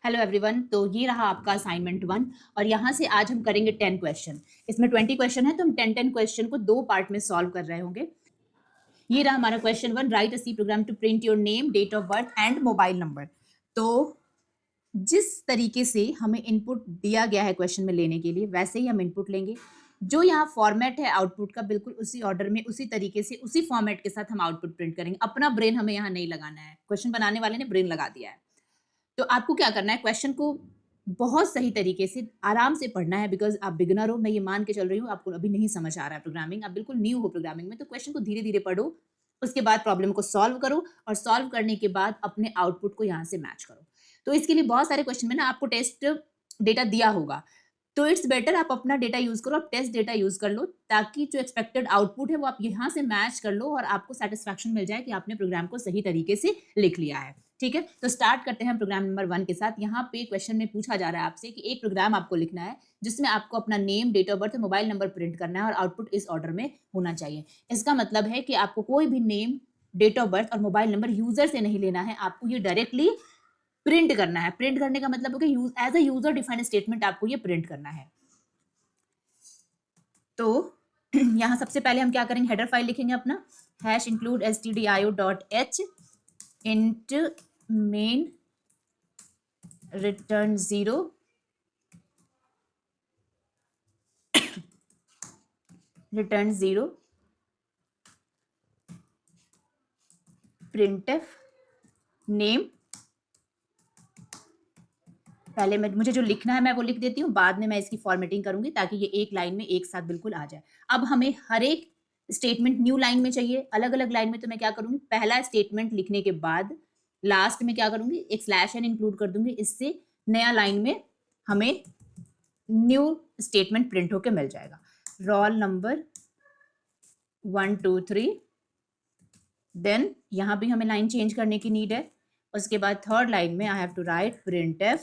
Hello everyone. तो ये रहा आपका असाइनमेंट 1 और यहाँ से आज हम करेंगे 10 क्वेश्चन। इसमें 20 क्वेश्चन है तो हम 10 क्वेश्चन को 2 पार्ट में सॉल्व कर रहे होंगे। ये रहा हमारा question 1, write a C program to print your name, date of birth and mobile number. तो जिस तरीके से हमें इनपुट दिया गया है क्वेश्चन में लेने के लिए, वैसे ही हम इनपुट लेंगे। जो यहाँ फॉर्मेट है आउटपुट का, बिल्कुल उसी ऑर्डर में, उसी तरीके से, उसी फॉर्मेट के साथ हम आउटपुट प्रिंट करेंगे। अपना ब्रेन हमें यहाँ नहीं लगाना है, क्वेश्चन बनाने वाले ने ब्रेन लगा दिया है। तो आपको क्या करना है, क्वेश्चन को बहुत सही तरीके से आराम से पढ़ना है, बिकॉज आप बिगिनर हो। मैं ये मान के चल रही हूँ आपको अभी नहीं समझ आ रहा है प्रोग्रामिंग, आप बिल्कुल न्यू हो प्रोग्रामिंग में। तो क्वेश्चन को धीरे धीरे पढ़ो, उसके बाद प्रॉब्लम को सॉल्व करो और सॉल्व करने के बाद अपने आउटपुट को यहाँ से मैच करो। तो इसके लिए बहुत सारे क्वेश्चन में ना आपको टेस्ट डेटा दिया होगा, तो इट्स बेटर आप अपना डेटा यूज करो, आप टेस्ट डेटा यूज कर लो, ताकि जो एक्सपेक्टेड आउटपुट है वो आप यहाँ से मैच कर लो और आपको सेटिस्फैक्शन मिल जाए कि आपने प्रोग्राम को सही तरीके से लिख लिया है। ठीक है, तो स्टार्ट करते हैं प्रोग्राम नंबर 1 के साथ। यहाँ पे क्वेश्चन में पूछा जा रहा है आपसे कि एक प्रोग्राम आपको लिखना है जिसमें आपको अपना name, date of birth, mobile number print करना है और आउटपुट इस ऑर्डर में होना चाहिए। इसका मतलब है कि आपको कोई भी नेम, डेट ऑफ बर्थ और मोबाइल नंबर यूजर से नहीं लेना है, आपको ये डायरेक्टली प्रिंट करना है। प्रिंट करने का मतलब है कि as a user defined statement आपको ये प्रिंट करना है। तो यहाँ सबसे पहले हम क्या करेंगे, हेडर फाइल लिखेंगे अपना, hash include stdio.h int main return 0 return 0 printf name। पहले मुझे जो लिखना है मैं वो लिख देती हूँ, बाद में मैं इसकी फॉर्मेटिंग करूंगी ताकि ये एक लाइन में एक साथ बिल्कुल आ जाए। अब हमें हर एक स्टेटमेंट न्यू लाइन में चाहिए, अलग अलग लाइन में। तो मैं क्या करूंगी, पहला स्टेटमेंट लिखने के बाद लास्ट में क्या करूंगी, एक स्लैश एन इंक्लूड कर दूंगी। इससे नया लाइन में हमें न्यू स्टेटमेंट प्रिंट होके मिल जाएगा। Roll number 1 2 3। देन यहाँ भी हमें लाइन चेंज करने की नीड है। उसके बाद थर्ड लाइन में I have to write printf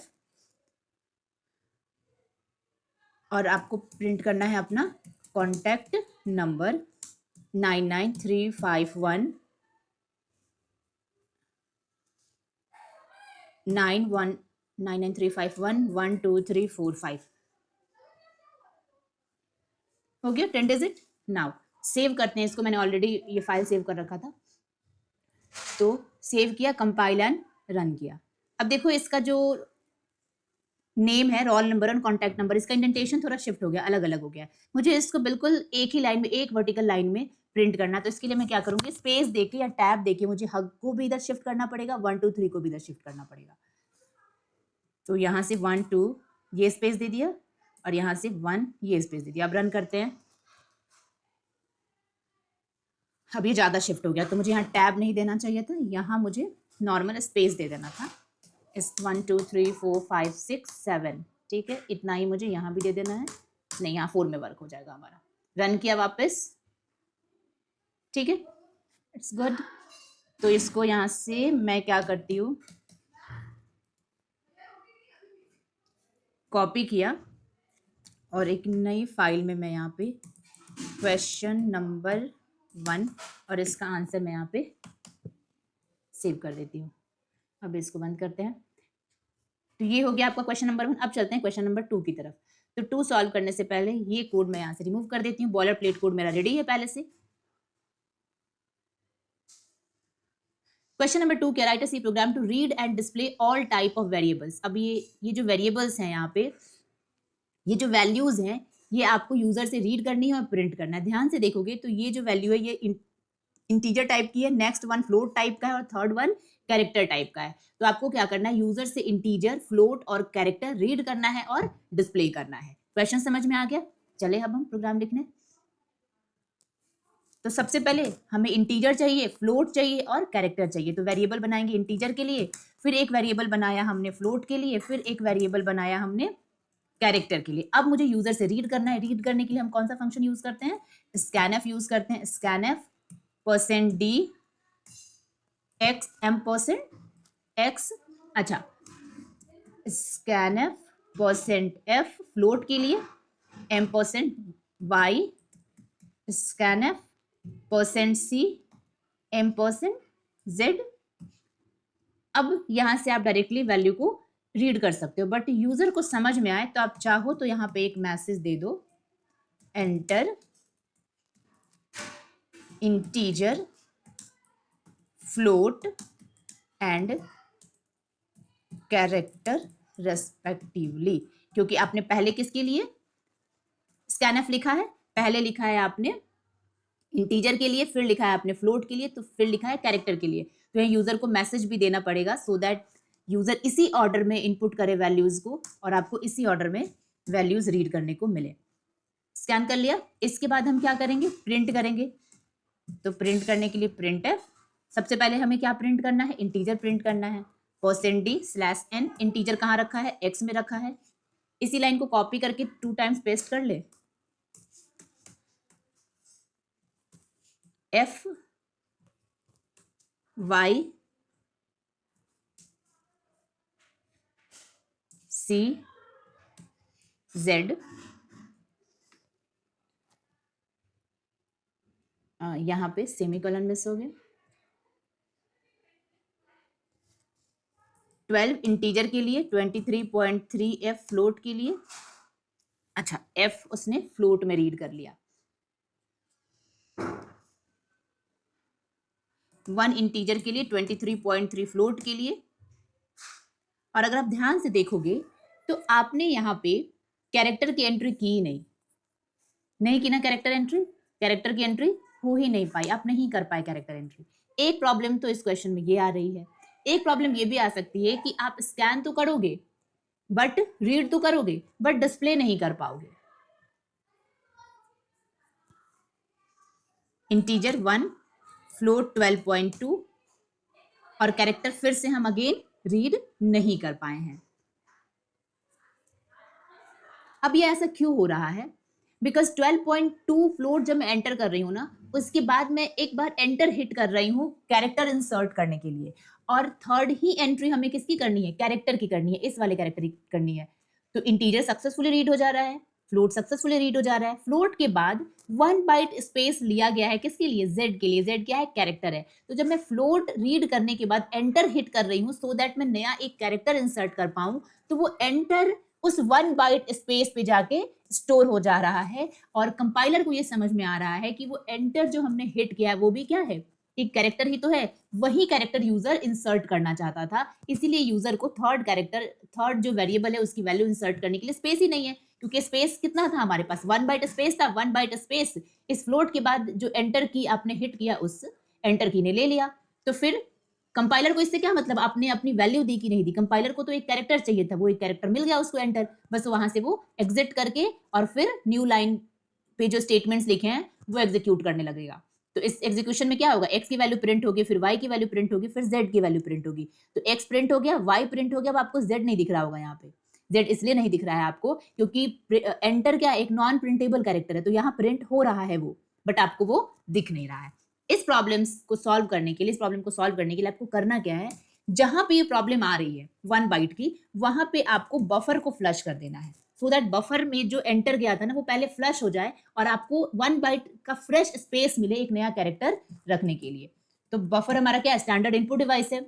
और आपको प्रिंट करना है अपना कॉन्टैक्ट नंबर 99351 12345 हो गया 10 डिजिट। नाउ सेव करते हैं इसको, मैंने ऑलरेडी ये फाइल सेव कर रखा था, तो सेव किया, कंपाइल एंड रन किया। अब देखो इसका जो नेम है, रोल नंबर और कॉन्टैक्ट नंबर, इसका इंडेंटेशन थोड़ा शिफ्ट हो गया, अलग अलग हो गया। मुझे इसको बिल्कुल एक ही लाइन में, एक वर्टिकल लाइन में प्रिंट करना। तो इसके लिए मैं क्या करूंगी, स्पेस देके या टैब देके मुझे हग को भी इधर शिफ्ट करना पड़ेगा, 1 2 3 को भी इधर शिफ्ट करना पड़ेगा। तो यहाँ से 1 2 ये स्पेस दे दिया और यहाँ से 1 ये स्पेस दे दिया। अब रन करते हैं। अब ये ज़्यादा शिफ्ट हो गया, तो मुझे यहाँ टैब नहीं देना चाहिए था, यहाँ मुझे नॉर्मल स्पेस दे देना था। इस 1 2 3 4 5 6 7, ठीक है, इतना ही मुझे यहाँ भी दे देना है। नहीं, यहाँ 4 में वर्क हो जाएगा हमारा। रन किया वापस, ठीक है, इट्स गुड। तो इसको यहाँ से मैं क्या करती हूँ, कॉपी किया और एक नई फाइल में मैं यहाँ पे क्वेश्चन नंबर 1 और इसका आंसर मैं यहाँ पे सेव कर देती हूँ। अब इसको बंद करते हैं। तो ये हो गया आपका क्वेश्चन नंबर 1। अब चलते हैं क्वेश्चन नंबर 2 की तरफ। तो 2 सॉल्व करने से पहले ये कोड मैं यहाँ से रिमूव कर देती हूँ। बॉयलर प्लेट कोड मेरा रेडी है पहले से। क्वेश्चन नंबर 2 क्या, write a C program to read and display all type of variables. अब ये जो वेरिएबल्स हैं यहाँ पे, ये जो वैल्यूज हैं, ये आपको यूजर से रीड करनी है और प्रिंट करना है। ध्यान से देखोगे तो ये जो वैल्यू है ये इंटीजर टाइप की है, नेक्स्ट वन फ्लोट टाइप का है और थर्ड वन कैरेक्टर टाइप का है। तो आपको क्या करना है, यूजर से इंटीजर, फ्लोट और कैरेक्टर रीड करना है और डिस्प्ले करना है। क्वेश्चन समझ में आ गया? चले अब हम प्रोग्राम लिखने। तो सबसे पहले हमें इंटीजर चाहिए, फ्लोट चाहिए और कैरेक्टर चाहिए। तो वेरिएबल बनाएंगे इंटीजर के लिए, फिर एक वेरिएबल बनाया हमने फ्लोट के लिए, फिर एक वेरिएबल बनाया हमने कैरेक्टर के लिए। अब मुझे यूजर से रीड करना है। रीड करने के लिए हम कौन सा फंक्शन यूज करते हैं, स्कैनएफ यूज करते हैं। स्कैनएफ %d x m%x, अच्छा, स्कैनएफ %f फ्लोट के लिए, m%y, स्कैनएफ %c, m%z। अब यहां से आप डायरेक्टली वैल्यू को रीड कर सकते हो, बट यूजर को समझ में आए तो आप चाहो तो यहाँ पे एक मैसेज दे दो, enter integer, float and character respectively, क्योंकि आपने पहले किसके लिए स्कैनफ लिखा है, पहले लिखा है आपने इंटीजर के लिए, फिर लिखा है आपने फ्लोट के लिए, तो फिर लिखा है कैरेक्टर के लिए। तो यहाँ यूजर को मैसेज भी देना पड़ेगा सो दैट यूजर इसी ऑर्डर में इनपुट करे वैल्यूज को और आपको इसी ऑर्डर में वैल्यूज रीड करने को मिले। स्कैन कर लिया, इसके बाद हम क्या करेंगे, प्रिंट करेंगे। तो प्रिंट करने के लिए प्रिंट है, सबसे पहले हमें क्या प्रिंट करना है, इंटीजर प्रिंट करना है। %d/n, इंटीजर कहाँ रखा है, x में रखा है। इसी लाइन को कॉपी करके 2 टाइम्स पेस्ट कर ले, f y c z, यहाँ पे सेमीकोलन मिस हो गए। 12 इंटीजर के लिए, 23.3 f फ्लोट के लिए। अच्छा, f उसने फ्लोट में रीड कर लिया। 1 इंटीजर के लिए, 23.3 फ्लोट के लिए। और अगर आप ध्यान से देखोगे तो आपने यहाँ पे कैरेक्टर की एंट्री की नहीं की ना, कैरेक्टर की एंट्री हो ही नहीं पाई, आप नहीं कर पाए कैरेक्टर एंट्री। एक प्रॉब्लम तो इस क्वेश्चन में ये आ रही है। एक प्रॉब्लम ये भी आ सकती है कि आप स्कैन तो करोगे बट रीड तो करोगे बट डिस्प्ले नहीं कर पाओगे। इंटीजर 1, फ्लोट 12.2 और कैरेक्टर फिर से हम अगेन रीड नहीं कर पाए हैं। अब ये ऐसा क्यों हो रहा है, बिकॉज 12.2 फ्लोट जब मैं एंटर कर रही हूँ ना, उसके बाद मैं एक बार एंटर हिट कर रही हूँ कैरेक्टर इंसर्ट करने के लिए, और थर्ड ही एंट्री हमें किसकी करनी है, कैरेक्टर की करनी है, इस वाले कैरेक्टर की करनी है। तो इंटीजर सक्सेसफुली रीड हो जा रहा है, फ्लोट सक्सेसफुली रीड हो जा रहा है। फ्लोट के बाद 1 बाइट स्पेस लिया गया है किसके लिए, जेड के लिए। जेड क्या है, कैरेक्टर है। तो जब मैं फ्लोट रीड करने के बाद एंटर हिट कर रही हूँ सो दैट मैं नया एक कैरेक्टर इंसर्ट कर पाऊं, तो वो एंटर उस 1 बाइट स्पेस पे जाके स्टोर हो जा रहा है, और कंपाइलर को ये समझ में आ रहा है कि वो एंटर जो हमने हिट किया है वो भी क्या है, एक कैरेक्टर ही तो है। वही कैरेक्टर यूजर इंसर्ट करना चाहता था, इसीलिए यूजर को थर्ड जो वेरिएबल है उसकी वैल्यू इंसर्ट करने के लिए स्पेस ही नहीं है, क्योंकि स्पेस कितना था हमारे पास, 1 बाइट स्पेस था। 1 बाइट स्पेस इस फ्लोट के बाद जो एंटर की आपने हिट किया उस एंटर की ने ले लिया। तो फिर कंपाइलर को इससे क्या मतलब, आपने अपनी वैल्यू दी कि नहीं दी, कंपाइलर को तो एक कैरेक्टर चाहिए था, वो एक कैरेक्टर मिल गया उसको एंटर, बस वहां से वो एग्जिट करके और फिर न्यू लाइन पे जो स्टेटमेंट्स लिखे हैं वो एग्जीक्यूट करने लगेगा। तो इस एग्जीक्यूशन में क्या होगा, x की वैल्यू प्रिंट होगी, फिर y की वैल्यू प्रिंट होगी, फिर z की वैल्यू प्रिंट होगी। तो x प्रिंट हो गया, y प्रिंट हो गया, अब आपको z नहीं दिख रहा होगा यहाँ पे। z इसलिए नहीं दिख रहा है आपको क्योंकि एंटर क्या एक नॉन प्रिंटेबल कैरेक्टर है, तो यहाँ प्रिंट हो रहा है वो, बट आपको वो दिख नहीं रहा है। इस प्रॉब्लम को सॉल्व करने के लिए आपको करना क्या है, जहां पे ये प्रॉब्लम आ रही है 1 बाइट की, वहां पे आपको बफर को फ्लश कर देना है, सो दैट बफर में जो एंटर गया था ना वो पहले फ्लश हो जाए और आपको 1 बाइट का फ्रेश स्पेस मिले एक नया कैरेक्टर रखने के लिए। तो बफर हमारा क्या है, स्टैंडर्ड इनपुट डिवाइस है,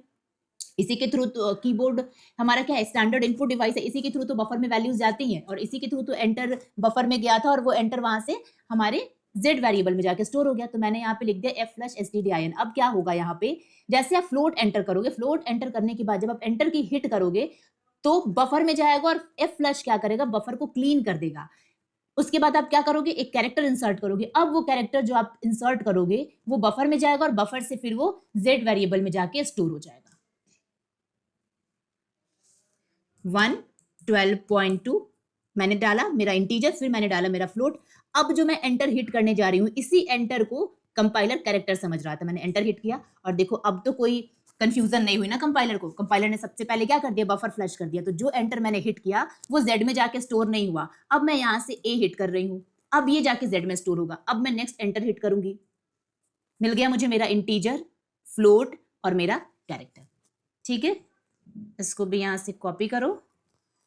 इसी के थ्रू तो कीबोर्ड हमारा क्या है, स्टैंडर्ड इनपुट डिवाइस है, इसी के थ्रू तो बफर में वैल्यूज जाती हैं, और इसी के थ्रू तो एंटर बफर में गया था और वो एंटर वहां से हमारे z वेरिएबल में जाके स्टोर हो गया। तो मैंने यहाँ पे लिख दिया f/stdin। अब क्या होगा यहाँ पे, जैसे आप फ्लोट एंटर करोगे, फ्लोट एंटर करने के बाद जब आप एंटर की हिट करोगे तो बफर में जाएगा और f फ्लश क्या करेगा, बफर को क्लीन कर देगा। उसके बाद आप क्या करोगे, एक कैरेक्टर इंसर्ट करोगे। अब वो कैरेक्टर जो आप इंसर्ट करोगे वो बफर में जाएगा और बफर से फिर वो z वेरिएबल में जाके स्टोर हो जाएगा। 1 12.2 मैंने डाला मेरा इंटीजर, फिर मैंने डाला मेरा फ्लोट। अब जो मैं एंटर हिट करने जा रही हूँ, इसी एंटर को कंपाइलर कैरेक्टर समझ रहा था, मैंने एंटर हिट किया और देखो अब तो कोई कंफ्यूजन नहीं हुई ना कंपाइलर को। कंपाइलर ने सबसे पहले क्या कर दिया, बफर फ्लश कर दिया। तो जो एंटर मैंने हिट किया वो जेड में जाके स्टोर नहीं हुआ। अब मैं यहाँ से ए हिट कर रही हूँ, अब ये जाके जेड में स्टोर होगा। अब मैं नेक्स्ट एंटर हिट करूंगी, मिल गया मुझे मेरा इंटीजर, फ्लोट और मेरा कैरेक्टर। ठीक है, इसको भी यहाँ से कॉपी करो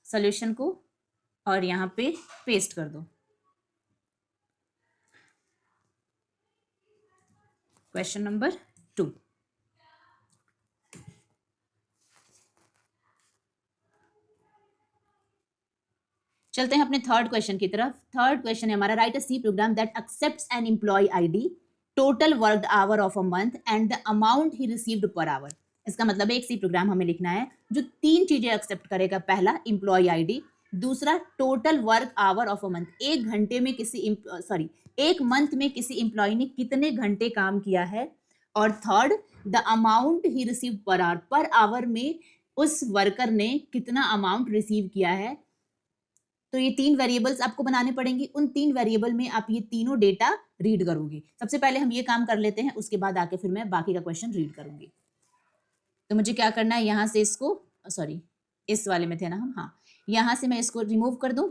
सॉल्यूशन को और यहाँ पे पेस्ट कर दो। क्वेश्चन नंबर 2, चलते हैं अपने थर्ड क्वेश्चन की तरफ। थर्ड क्वेश्चन है हमारा, write a C program that accepts an employ ID, total worked hour of a month and the amount he received per hour. इसका मतलब है एक सी प्रोग्राम हमें लिखना है जो 3 चीजें एक्सेप्ट करेगा। पहला एम्प्लॉय आईडी, दूसरा total work hour of a month, एक घंटे में एक मंथ में किसी एम्प्लॉय ने कितने घंटे काम किया है, और third the amount he receive per hour, per hour में उस वर्कर ने कितना अमाउंट रिसीव किया है। तो ये 3 वेरिएबल्स आपको बनाने पड़ेंगे। उन 3 वेरिएबल में आप ये तीनों डेटा रीड करोगे। सबसे पहले हम ये काम कर लेते हैं, उसके बाद आके फिर मैं बाकी का क्वेश्चन रीड करूंगी। तो मुझे क्या करना है, यहाँ से इसको इस वाले में थे ना हम, हाँ, यहाँ से मैं इसको रिमूव कर दूं।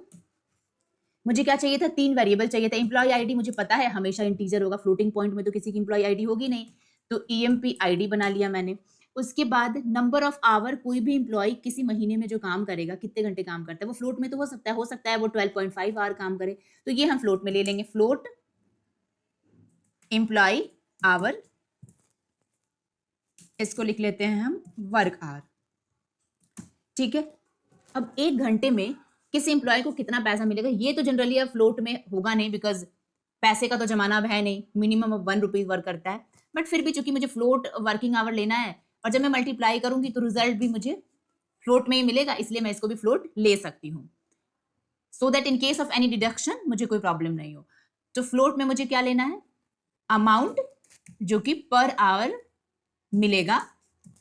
मुझे क्या चाहिए था, 3 वेरिएबल चाहिए था। एम्प्लॉय आईडी मुझे पता है हमेशा इंटीजर होगा, फ्लोटिंग पॉइंट में तो किसी की एम्प्लॉय आईडी होगी नहीं, तो ईएमपी आईडी बना लिया मैंने। उसके बाद नंबर ऑफ आवर, कोई भी एम्प्लॉय किसी महीने में जो काम करेगा, कितने घंटे काम करता है, वो फ्लोट में तो हो सकता है वो 12.5 आवर काम करे, तो ये हम फ्लोट में ले लेंगे। फ्लोट एम्प्लॉय आवर, इसको लिख लेते हैं हम वर्क आवर, ठीक है। अब एक घंटे में किसी एम्प्लॉय को कितना पैसा मिलेगा, ये तो जनरली अब फ्लोट में होगा नहीं, बिकॉज पैसे का तो जमाना अब है नहीं, मिनिमम अब 1 रुपीज वर्क करता है। बट फिर भी चूंकि मुझे फ्लोट वर्किंग आवर लेना है, और जब मैं मल्टीप्लाई करूंगी तो रिजल्ट भी मुझे फ्लोट में ही मिलेगा, इसलिए मैं इसको भी फ्लोट ले सकती हूँ, so that in case of any deduction मुझे कोई प्रॉब्लम नहीं हो। तो फ्लोट में मुझे क्या लेना है, अमाउंट जो कि पर आवर मिलेगा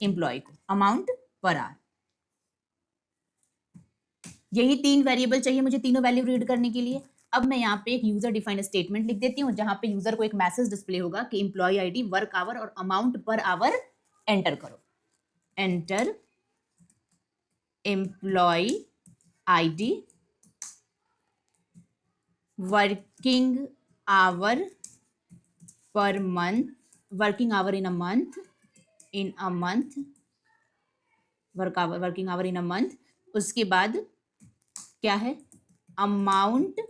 एम्प्लॉय को, अमाउंट पर आवर। यही 3 वेरिएबल चाहिए मुझे तीनों वैल्यू रीड करने के लिए। अब मैं यहाँ पे एक यूजर डिफाइंड स्टेटमेंट लिख देती हूँ, जहां पे यूजर को एक मैसेज डिस्प्ले होगा कि एम्प्लॉय आईडी, वर्क आवर और अमाउंट पर आवर एंटर करो। Enter employ ID, working hour per month, working hour in a month, working hour in a month. उसके बाद क्या है, अमाउंट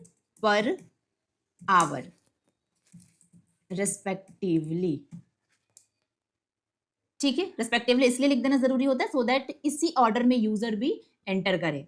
पर आवर रेस्पेक्टिवली, ठीक है। रेस्पेक्टिवली इसलिए लिख देना जरूरी होता है सो दैट इसी ऑर्डर में यूजर भी एंटर करे।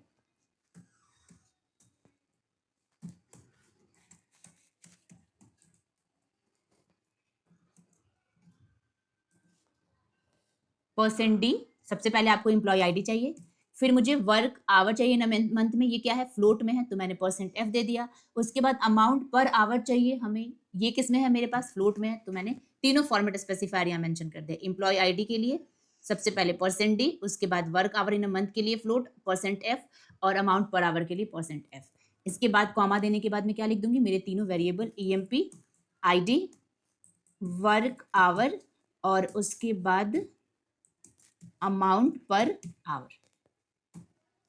%d, सबसे पहले आपको एम्प्लॉय आईडी चाहिए, फिर मुझे वर्क आवर चाहिए ना मंथ में, ये क्या है फ्लोट में है तो मैंने %f दे दिया। उसके बाद अमाउंट पर आवर चाहिए हमें, ये किस में है मेरे पास, फ्लोट में है, तो मैंने तीनों फॉर्मेट स्पेसिफायर यहाँ मेंशन कर दिया। एम्प्लॉय आईडी के लिए सबसे पहले %d, उसके बाद work hour in a month के लिए फ्लोट %f, और अमाउंट पर आवर के लिए %f। इसके बाद कॉमा देने के बाद मैं क्या लिख दूंगी, मेरे तीनों variable EMP ID, work hour और उसके बाद अमाउंट पर आवर,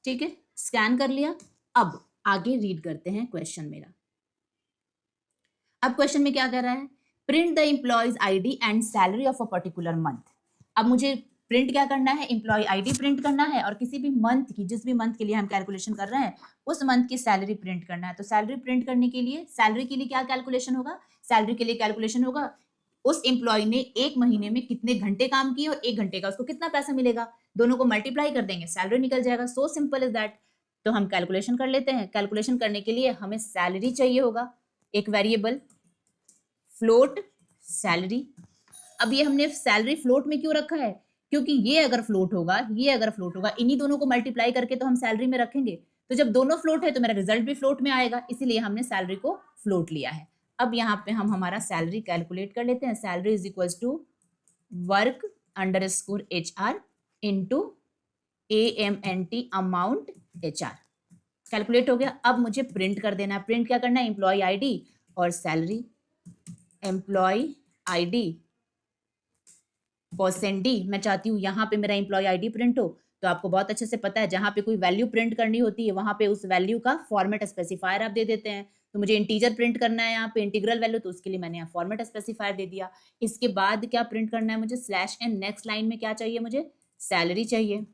ठीक है। स्कैन कर लिया। अब आगे रीड करते हैं क्वेश्चन मेरा। अब क्वेश्चन में क्या कर रहा है, print the employees ID and salary of a particular month. अब मुझे प्रिंट क्या करना है, एम्प्लॉय आईडी प्रिंट करना है, और किसी भी मंथ की, जिस भी मंथ के लिए हम कैलकुलेशन कर रहे हैं उस मंथ की सैलरी प्रिंट करना है। तो सैलरी प्रिंट करने के लिए, सैलरी के लिए क्या कैलकुलेशन होगा, सैलरी के लिए कैलकुलेशन होगा उस एम्प्लॉय ने एक महीने में कितने घंटे काम किए और एक घंटे का उसको कितना पैसा मिलेगा, दोनों को मल्टीप्लाई कर देंगे, सैलरी निकल जाएगा। So simple is that. तो हम कैलकुलेशन कर लेते हैं। कैलकुलेशन करने के लिए हमें सैलरी चाहिए होगा, एक वेरिएबल फ्लोट सैलरी। अब ये हमने सैलरी फ्लोट में क्यों रखा है, क्योंकि ये अगर फ्लोट होगा, ये अगर फ्लोट होगा, इन्हीं दोनों को मल्टीप्लाई करके तो हम सैलरी में रखेंगे, तो जब दोनों फ्लोट है तो मेरा रिजल्ट भी फ्लोट में आएगा, इसीलिए हमने सैलरी को फ्लोट लिया है। अब यहाँ पे हम हमारा सैलरी कैलकुलेट कर लेते हैं। Salary is equal to work underscore HR into AMNT amount HR। Calculate हो गया। अब मुझे प्रिंट कर देना है। प्रिंट क्या करना है, एम्प्लॉय आईडी और सैलरी, एम्प्लॉय आईडी %d। मैं चाहती हूँ यहाँ पे मेरा एम्प्लॉय आईडी प्रिंट हो, तो आपको बहुत अच्छे से पता है जहां पे कोई वैल्यू प्रिंट करनी होती है वहां पे उस वैल्यू का फॉर्मेट स्पेसिफायर आप दे देते हैं। तो मुझे इंटीजर प्रिंट करना है यहाँ पे, इंटीग्रल वैल्यू, तो उसके लिए मैंने यहाँ फॉर्मेट स्पेसिफायर दे दिया। इसके बाद क्या प्रिंट करना है मुझे, /n, नेक्स्ट लाइन में क्या चाहिए मुझे, सैलरी चाहिए।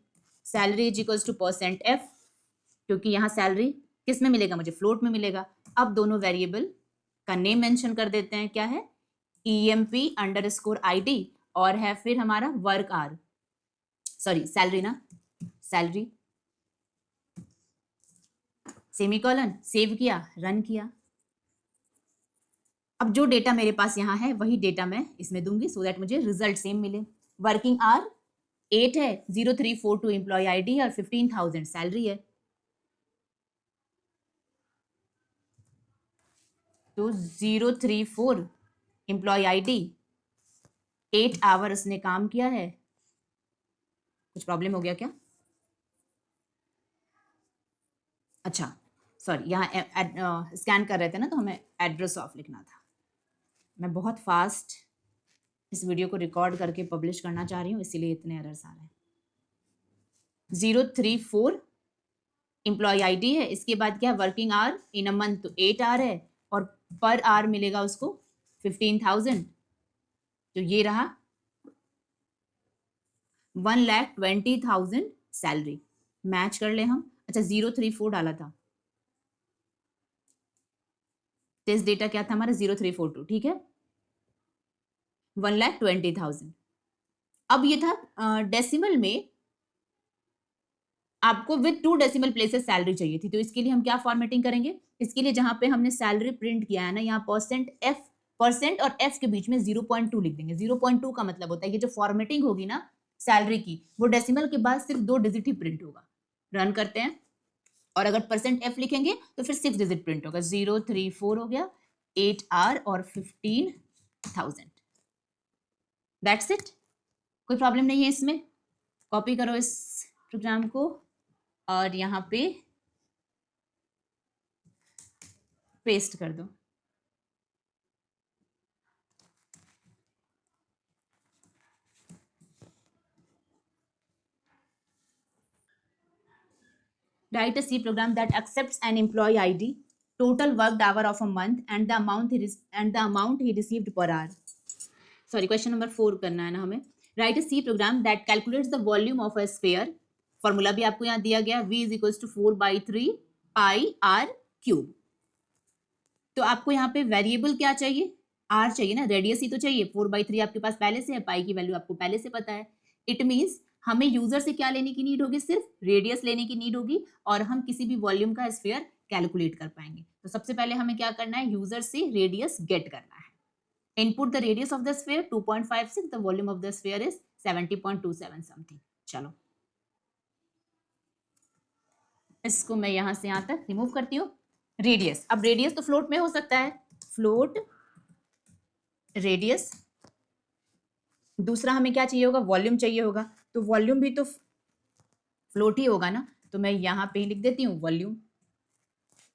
Salary is equals to %f, क्योंकि यहाँ सैलरी किस में मिलेगा, मुझे फ्लोट में मिलेगा। अब दोनों वेरिएबल का नेम मेंशन कर देते हैं, क्या है, EMP अंडरस्कोर ID, और है फिर हमारा वर्क आवर, सैलरी ना, सैलरी सेमीकोलन, सेव किया, रन किया। अब जो डेटा मेरे पास यहाँ है वही डेटा मैं इसमें दूंगी सो दैट मुझे रिजल्ट सेम मिले। वर्किंग आवर 8 है, 0342 एम्प्लॉय आईडी है और 15,000 सैलरी है। तो 034 एम्प्लॉय आईडी, 8 आवर उसने काम किया है। कुछ प्रॉब्लम हो गया क्या? अच्छा सॉरी, यहाँ स्कैन कर रहे थे ना तो हमें एड्रेस ऑफ लिखना था। मैं बहुत फास्ट इस वीडियो को रिकॉर्ड करके पब्लिश करना चाह रही हूँ, इसीलिए इतने एरर्स आ रहे हैं। 034 एम्प्लॉय आईडी है, इसके बाद क्या, working hour in a month तो 8 आवर है और पर आवर मिलेगा उसको 15,000। तो ये रहा 1,20,000 सैलरी। मैच कर ले हम। अच्छा 034 डाला था, टेस्ट डेटा क्या था हमारा 0342, ठीक है। 1,20,000। अब ये था डेसिमल में, आपको विद 2 डेसिमल प्लेसेस सैलरी चाहिए थी, तो इसके लिए हम क्या फॉर्मेटिंग करेंगे? इसके लिए जहां पे हमने सैलरी प्रिंट किया है ना, यहाँ परसेंट और एफ के बीच में 0.2 लिख देंगे। 0.2 का मतलब होता है ये जो फॉर्मेटिंग होगी ना सैलरी की, वो डेसिमल के बाद सिर्फ 2 डिजिट ही प्रिंट होगा। रन करते हैं, और अगर परसेंट एफ लिखेंगे तो फिर 6 डिजिट प्रिंट होगा। 034 हो गया, 8 आवर और 15,000। दैट्स इट, कोई प्रॉब्लम नहीं है इसमें। कॉपी करो इस प्रोग्राम को और यहाँ पे पेस्ट कर दो। Write a C program that accepts an employee ID, total worked hour of a month, and the amount he received per hour. Sorry, question number 4 करना है ना हमें। Write a C program that calculates the volume of a sphere. Formula भी आपको यहाँ दिया गया, V is equals to 4/3 pi r cube। तो आपको यहाँ पे वेरिएबल क्या चाहिए? r चाहिए ना, रेडियस ही तो चाहिए। 4/3 आपके पास पहले से है, पाई की वैल्यू आपको पहले से पता है। इट मीन्स हमें यूजर से क्या लेने की नीड होगी? सिर्फ रेडियस लेने की नीड होगी, और हम किसी भी वॉल्यूम का स्फीयर कैलकुलेट कर पाएंगे। तो सबसे पहले हमें क्या करना है? यूजर से रेडियस गेट करना है। Input the radius of the sphere 2.56, the volume of the sphere is 70.27 something. चलो इसको मैं यहां से यहां तक रिमूव करती हूँ। रेडियस, अब रेडियस तो फ्लोट में हो सकता है, फ्लोट रेडियस। दूसरा हमें क्या चाहिए होगा? वॉल्यूम चाहिए होगा, तो वॉल्यूम भी तो फ्लोट ही होगा ना, तो मैं यहां पे ही लिख देती हूँ वॉल्यूम।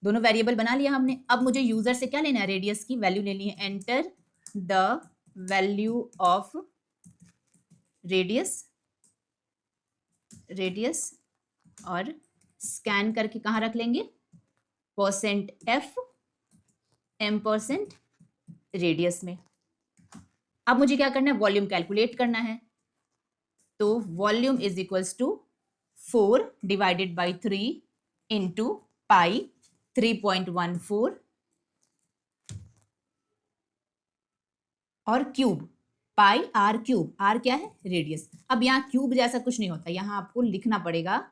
दोनों वेरिएबल बना लिया हमने। अब मुझे यूजर से क्या लेना है? रेडियस की वैल्यू लेनी है। Enter the value of radius और स्कैन करके कहाँ रख लेंगे? %f m% रेडियस में। अब मुझे क्या करना है? वॉल्यूम कैलकुलेट करना है। तो volume is equals to 4 divided by 3 into pi 3.14 और cube, pi r cube. R क्या है? रेडियस। अब यहाँ क्यूब जैसा कुछ नहीं होता, यहाँ आपको लिखना पड़ेगा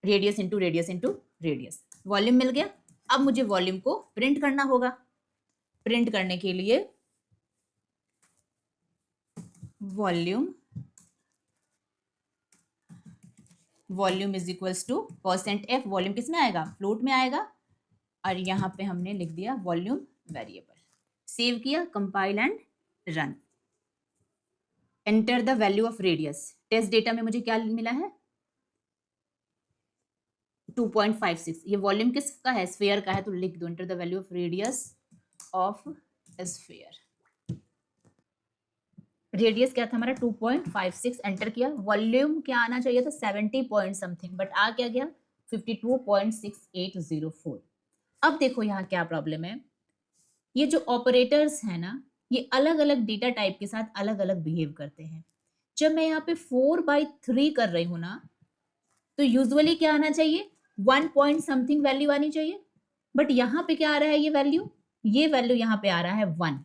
radius into radius into radius. Volume मिल गया। अब मुझे वॉल्यूम को प्रिंट करना होगा। प्रिंट करने के लिए volume is equals to %f। Volume किस में आएगा? फ्लोट में आएगा। और यहाँ पे हमने लिख दिया वॉल्यूम वेरिएबल। सेव किया, compile and run. Enter the value of radius. Test data में मुझे क्या मिला है? 2.56। ये वॉल्यूम किसका है? स्फीयर का है, तो लिख दो enter the value of radius of sphere. Radius क्या था हमारा? 2.56। एंटर किया। वॉल्यूम क्या आना चाहिए था? 70 पॉइंट समथिंग, बट आ क्या गया? 52.6804। अब देखो यहाँ क्या प्रॉब्लम है। ये जो ऑपरेटर्स है ना, ये अलग अलग डेटा टाइप के साथ अलग अलग बिहेव करते हैं। जब मैं यहाँ पे 4/3 कर रही हूँ ना, तो यूजुअली क्या आना चाहिए? 1 पॉइंट समथिंग वैल्यू आनी चाहिए, बट यहाँ पे क्या आ रहा है? ये वैल्यू यहाँ पे आ रहा है 1।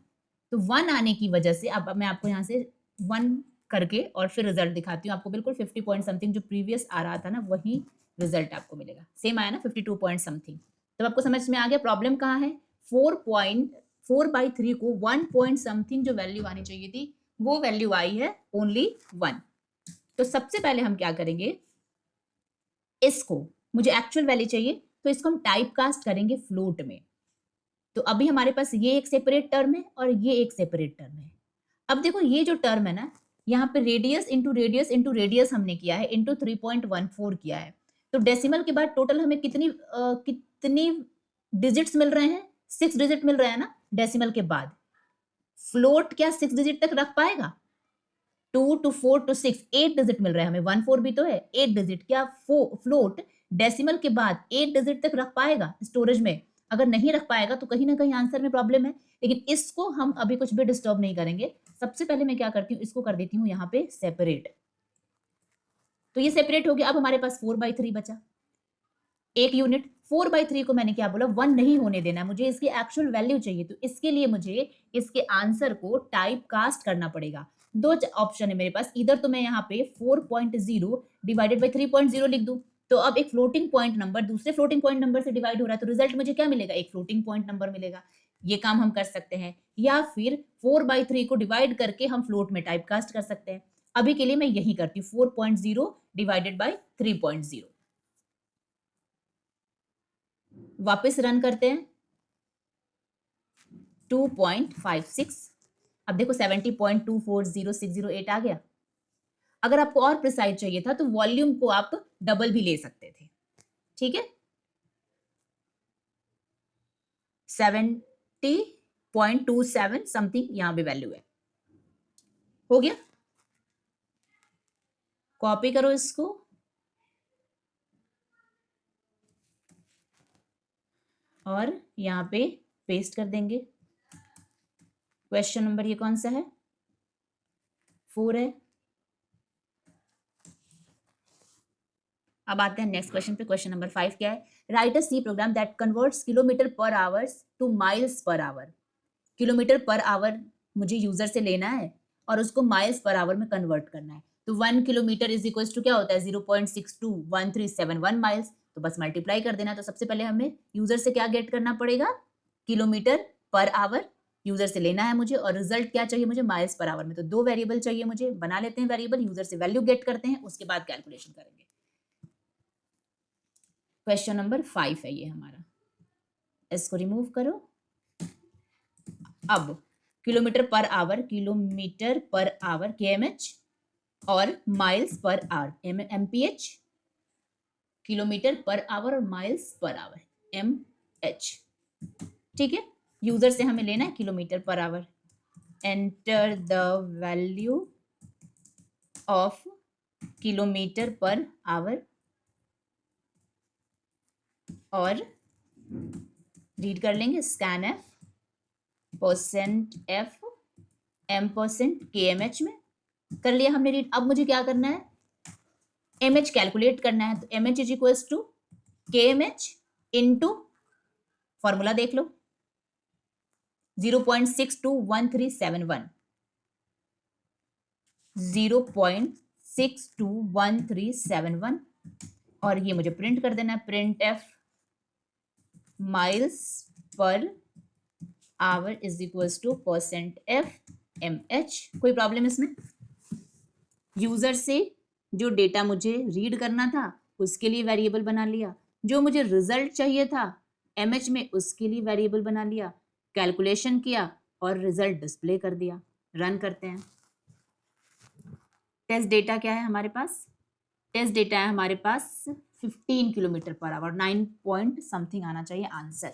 तो 1 आने की वजह से अब मैं आपको यहाँ से 1 करके और फिर रिजल्ट दिखाती हूँ आपको। बिल्कुल 50 पॉइंट समथिंग जो प्रीवियस आ रहा था ना, वही रिजल्ट आपको मिलेगा। सेम आया ना 52 पॉइंट समथिंग। तो आपको समझ में आ गया प्रॉब्लम कहाँ है। 4.4/3 को 1 पॉइंट समथिंग जो वैल्यू आनी चाहिए थी वो वैल्यू आई है ओनली 1। तो सबसे पहले हम क्या करेंगे, इसको मुझे एक्चुअल वैल्यू चाहिए तो इसको हम टाइप कास्ट करेंगे फ्लोट में। तो अभी हमारे पास ये एक सेपरेट टर्म है और ये एक सेपरेट टर्म है। अब देखो ये जो टर्म है ना, यहाँ पे रेडियस इंटू रेडियस हमने किया है, इंटू 3.14 किया है। तो डेसिमल के बाद टोटल हमें कितनी डिजिट्स मिल रहे हैं, 6 डिजिट मिल रहे हैं ना डेसिमल के बाद। फ्लोट क्या 6 डिजिट तक रख पाएगा, 2 to 4 to 6 8 डिजिट मिल रहा है हमें, 1 4 भी तो है, 8 डिजिट। क्या फ्लोट डेसिमल के बाद 8 डिजिट तक रख पाएगा स्टोरेज में? अगर नहीं रख पाएगा तो कहीं ना कहीं आंसर में प्रॉब्लम है। लेकिन इसको हम अभी कुछ भी डिस्टर्ब नहीं करेंगे। सबसे पहले मैं क्या करती हूँ, इसको कर देती हूँ यहाँ पे सेपरेट। तो ये सेपरेट हो गया। अब हमारे पास 4/3 बचा, एक यूनिट। 4/3 को मैंने क्या बोला, 1 नहीं होने देना है, मुझे इसकी एक्चुअल वैल्यू चाहिए। तो इसके लिए मुझे इसके आंसर को टाइप कास्ट करना पड़ेगा। दो ऑप्शन है मेरे पास, इधर तो मैं यहाँ पे 4.0 डिवाइडेड बाई 3.0 लिख दूं, तो अब एक फ्लोटिंग पॉइंट नंबर दूसरे फ्लोटिंग पॉइंट नंबर से डिवाइड हो रहा है, तो रिजल्ट मुझे क्या मिलेगा, एक फ्लोटिंग पॉइंट नंबर मिलेगा। ये काम हम कर सकते हैं, या फिर 4/3 को डिवाइड करके हम फ्लोट में टाइप कास्ट कर सकते हैं। अभी के लिए मैं यही करती हूँ, 4.0 डिवाइडेड बाई 3.0। वापस रन करते हैं, 2.56। अब देखो 70.240608 आ गया। अगर आपको और प्रिसाइज चाहिए था तो वॉल्यूम को आप डबल भी ले सकते थे, ठीक है। 70.27 समथिंग यहां पे वैल्यू है। हो गया, कॉपी करो इसको और यहां पे पेस्ट कर देंगे। क्वेश्चन नंबर ये कौन सा है, 4 है। अब आते हैं नेक्स्ट क्वेश्चन पे। क्वेश्चन नंबर 5 क्या है, write a C program that converts kilometre per hours to miles per hour. Kilometre per hour मुझे यूजर से लेना है और उसको माइल्स पर आवर में कन्वर्ट करना है। तो 1 किलोमीटर इज इक्वल टू क्या होता है, 0.621371 माइल्स। तो बस मल्टीप्लाई कर देना। तो सबसे पहले हमें यूजर से क्या गेट करना पड़ेगा, किलोमीटर पर आवर यूजर से लेना है मुझे, और रिजल्ट क्या चाहिए मुझे, माइल्स पर आवर में। तो दो वेरिएबल चाहिए मुझे, बना लेते हैं वेरिएबल, यूजर से वैल्यू गेट करते हैं, उसके बाद कैलकुलेशन करेंगे। क्वेश्चन नंबर 5 है ये हमारा, इसको रिमूव करो। अब किलोमीटर पर आवर kmh और miles per our mph, kilometre per our और माइल्स पर आवर mh, ठीक है। यूजर से हमें लेना है kilometre per hour. Enter the value of kilometre per our और रीड कर लेंगे, scan F %f m% kmh में कर लिया हमने रीड। अब मुझे क्या करना है, mh कैलकुलेट करना है। तो mh is equals to kmh into, formula देख लो, 0.621371, 0.621371, और ये मुझे प्रिंट कर देना है, print f miles per hour is equals to %f mh। कोई प्रॉब्लम इसमें? यूजर से जो डेटा मुझे रीड करना था उसके लिए वेरिएबल बना लिया, जो मुझे रिजल्ट चाहिए था mh में उसके लिए वेरिएबल बना लिया, कैलकुलेशन किया और रिजल्ट डिस्प्ले कर दिया। रन करते हैं। टेस्ट डेटा क्या है हमारे पास, टेस्ट डेटा है हमारे पास 15 kilometre per our, 9 point something आना चाहिए आंसर,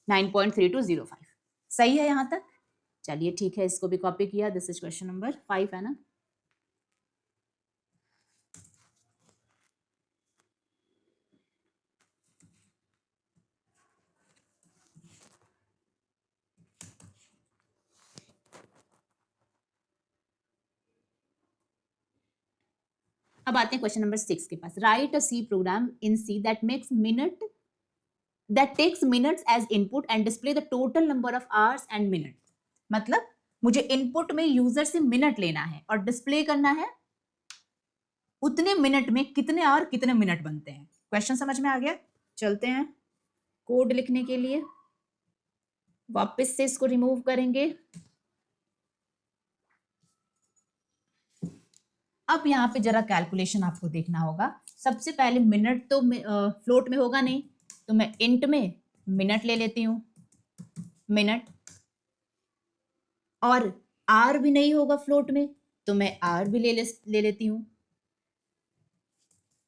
9.3205। सही है यहां तक? चलिए ठीक है, इसको भी कॉपी किया। दिस इज क्वेश्चन नंबर 5 है ना। अब आते हैं क्वेश्चन नंबर 6 के पास। Write a C program in C that takes minutes as input and display the total number of hours and minute. मतलब मुझे इनपुट में यूजर से मिनट लेना है और डिस्प्ले करना है उतने मिनट में कितने आवर कितने मिनट बनते हैं। क्वेश्चन समझ में आ गया? चलते हैं कोड लिखने के लिए, वापस से इसको रिमूव करेंगे। अब यहाँ पे जरा कैलकुलेशन आपको देखना होगा। सबसे पहले मिनट तो फ्लोट में होगा नहीं, तो मैं इंट में मिनट ले लेती हूँ, मिनट। और आर भी नहीं होगा फ्लोट में, तो मैं आर भी ले लेती हूँ।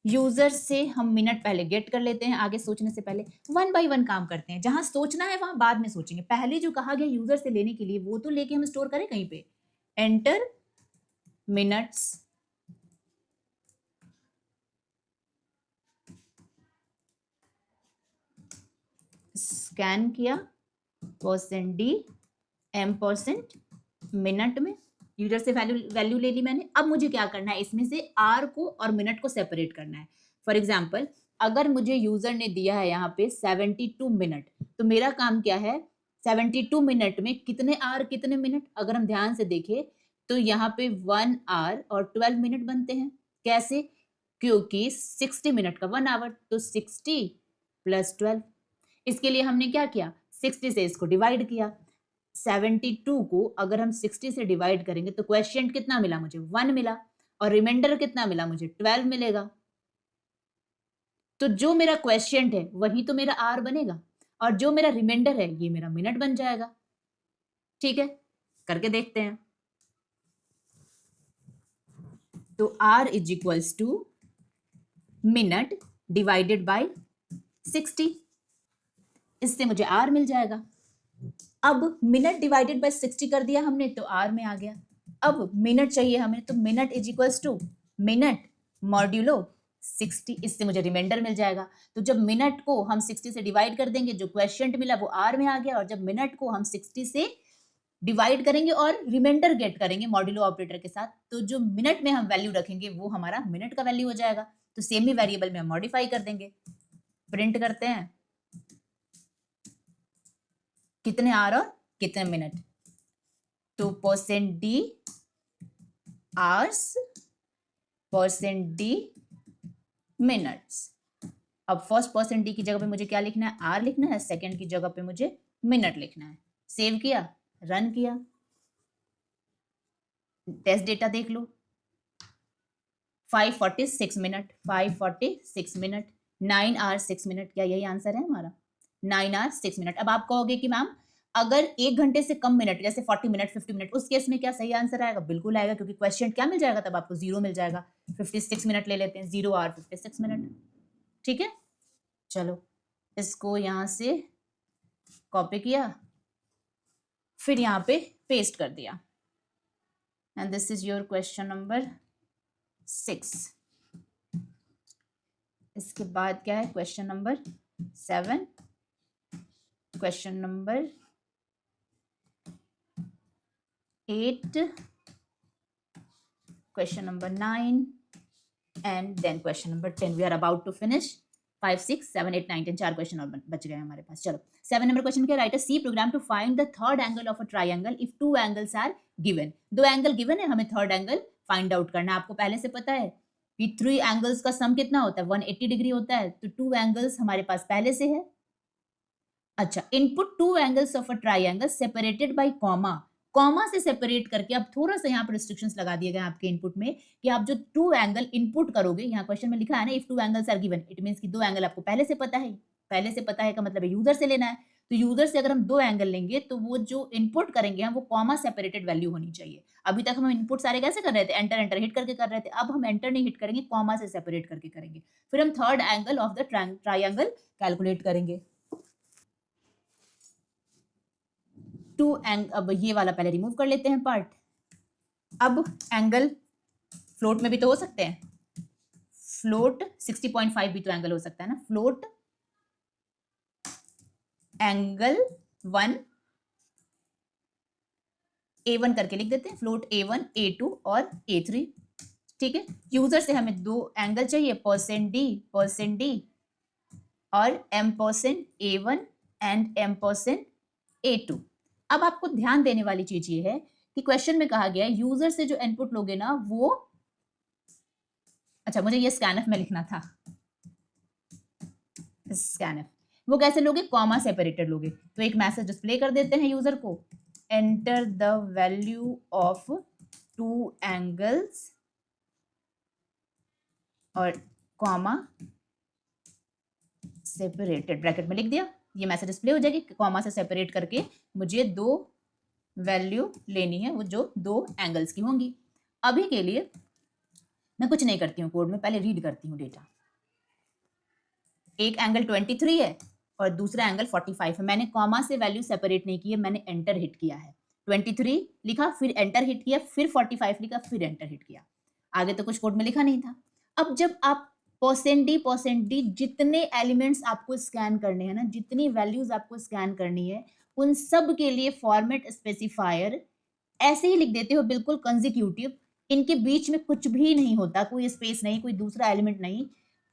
यूजर से हम मिनट पहले गेट कर लेते हैं, आगे सोचने से पहले वन बाय वन काम करते हैं। जहां सोचना है वहां बाद में सोचेंगे, पहले जो कहा गया यूजर से लेने के लिए वो तो लेके हम स्टोर करें कहीं पे। एंटर मिनट्स, स्कैन किया, %d %, मिनट में यूजर से वैल्यू ले ली मैंने। अब मुझे क्या करना है, इसमें से आर को और मिनट को सेपरेट करना है। फॉर एग्जाम्पल, अगर मुझे यूजर ने दिया है यहाँ पे 72 मिनट, तो मेरा काम क्या है, 72 मिनट में कितने आर कितने मिनट। अगर हम ध्यान से देखें तो यहाँ पे 1 आवर और 12 मिनट बनते हैं। कैसे? क्योंकि 60 मिनट का 1 आवर, तो 60 + 12। इसके लिए हमने क्या किया, 60 से इसको डिवाइड किया। 72 को अगर हम 60 से डिवाइड करेंगे तो क्वेश्चन कितना मिला मुझे, 1 मिला। और रिमाइंडर कितना मिला मुझे, 12 मिलेगा। तो जो मेरा क्वेश्चन है वही तो मेरा आर बनेगा, और जो मेरा रिमाइंडर है ये मेरा मिनट बन जाएगा। ठीक है, करके देखते हैं। तो r is equals to minute divided by 60, इससे मुझे आर मिल जाएगा। अब मिनट डिवाइडेड बाय 60 कर दिया हमने तो आर में आ गया। अब मिनट चाहिए हमें, तो minute is equals to minute modulo 60, इससे मुझे रिमाइंडर मिल जाएगा। तो जब मिनट को हम 60 से डिवाइड कर देंगे, जो क्वेश्चन मिला वो आर में आ गया, और जब मिनट को हम 60 से डिवाइड करेंगे और रिमाइंडर गेट करेंगे मॉड्यूलो ऑपरेटर के साथ, तो जो मिनट में हम वैल्यू रखेंगे वो हमारा मिनट का वैल्यू हो जाएगा। तो सेम ही वेरिएबल में हम मॉडिफाई कर देंगे। प्रिंट करते हैं कितने आर और कितने मिनट, तो %d आवर्स, %d मिनट्स। अब फर्स्ट %d की जगह पे मुझे क्या लिखना है, आर लिखना है, सेकंड की जगह पे मुझे मिनट लिखना है। सेव किया, रन किया, टेस्ट डेटा देख लो। 546 मिनट, 546 मिनट, 9 आवर्स 6 मिनट। क्या यही आंसर है हमारा, 9 आवर्स 6 मिनट। अब आप कहोगे कि मैम अगर 1 घंटे से कम मिनट, जैसे 40 मिनट 50 मिनट, उस केस में क्या सही आंसर आएगा? बिल्कुल आएगा, क्योंकि क्वेश्चन क्या मिल जाएगा, तब आपको 0 मिल जाएगा। 56 मिनट ले लेते हैं, 0 आवर 56 मिनट। ठीक है, चलो इसको यहां से कॉपी किया, फिर यहाँ पे पेस्ट कर दिया, and this is your question number 6। इसके बाद क्या है, question number 7, question number 8, question number 9, and then question number 10। We are about to finish. 5, 6, 7, 8, 9, 10, 4 question और बच गए हमारे पास। चलो 7 नंबर क्वेश्चन क्या, write a C program to find the third angle of a triangle if 2 angles are given. 2 angle given है, हमें थर्ड एंगल फाइंड आउट करना है। आपको पहले से पता है कि 3 एंगल्स का सम कितना होता है, 180 डिग्री होता है, तो 2 एंगल्स हमारे पास पहले से है। अच्छा, input 2 angles of a triangle separated by comma, comma से सेपरेट करके। अब थोड़ा सा यहाँ पर रिस्ट्रिक्शंस लगा दिए गए आपके इनपुट में कि आप जो 2 एंगल इनपुट करोगे, यहाँ क्वेश्चन में लिखा है ना, if 2 angles are given, it means कि 2 एंगल आपको पहले से पता है। पहले से पता है का मतलब है यूजर से लेना है। तो यूजर से अगर हम 2 एंगल लेंगे तो वो जो इनपुट करेंगे हम, वो कॉमा सेपरेटेड वैल्यू होनी चाहिए। अभी तक हम इनपुट सारे कैसे कर रहे थे, एंटर एंटर हिट करके कर रहे थे। अब हम एंटर नहीं हिट करेंगे, कॉमा से सेपरेट करके करेंगे। फिर हम third angle of the triangle calculate करेंगे। अब ये वाला पहले रिमूव कर लेते हैं पार्ट। अब एंगल फ्लोट में भी तो हो सकते हैं, फ्लोट 60.5 भी तो एंगल हो सकता है ना। फ्लोट एंगल 1 A1 करके लिख देते हैं, फ्लोट A1, A2 और A3। ठीक है, यूजर से हमें 2 एंगल चाहिए, %d और M%A1 एंड M%A2। अब आपको ध्यान देने वाली चीज ये है कि क्वेश्चन में कहा गया है यूजर से जो इनपुट लोगे ना वो, अच्छा, मुझे ये स्कैनफ में लिखना था, स्कैनफ। वो कैसे लोगे? कॉमा सेपरेटेड लोगे। तो एक मैसेज डिस्प्ले कर देते हैं यूजर को, enter the value of two angles और कॉमा सेपरेटेड, ब्रैकेट में लिख दिया। ये मैसेज डिस्प्ले हो जाएगी, कॉमा से सेपरेट करके मुझे दो वैल्यू लेनी है, वो जो दो एंगल्स की होंगी। अभी के लिए मैं कुछ नहीं करती हूँ कोड में, पहले रीड करती हूँ डेटा। एक एंगल 23 है और दूसरा एंगल 45 है। मैंने कॉमा से वैल्यू सेपरेट नहीं की है, मैंने एंटर हिट किया है। 23 लिखा, फिर एंटर हिट किया, फिर 45 लिखा, फिर एंटर हिट किया। आगे तो कुछ कोड में लिखा नहीं था। अब जब आप % जितने एलिमेंट्स आपको स्कैन करने हैं ना, जितनी वैल्यूज आपको स्कैन करनी है, उन सब के लिए फॉर्मेट स्पेसिफायर ऐसे ही लिख देते हो, बिल्कुल कंजिक्यूटिव। इनके बीच में कुछ भी नहीं होता, कोई स्पेस नहीं, कोई दूसरा एलिमेंट नहीं।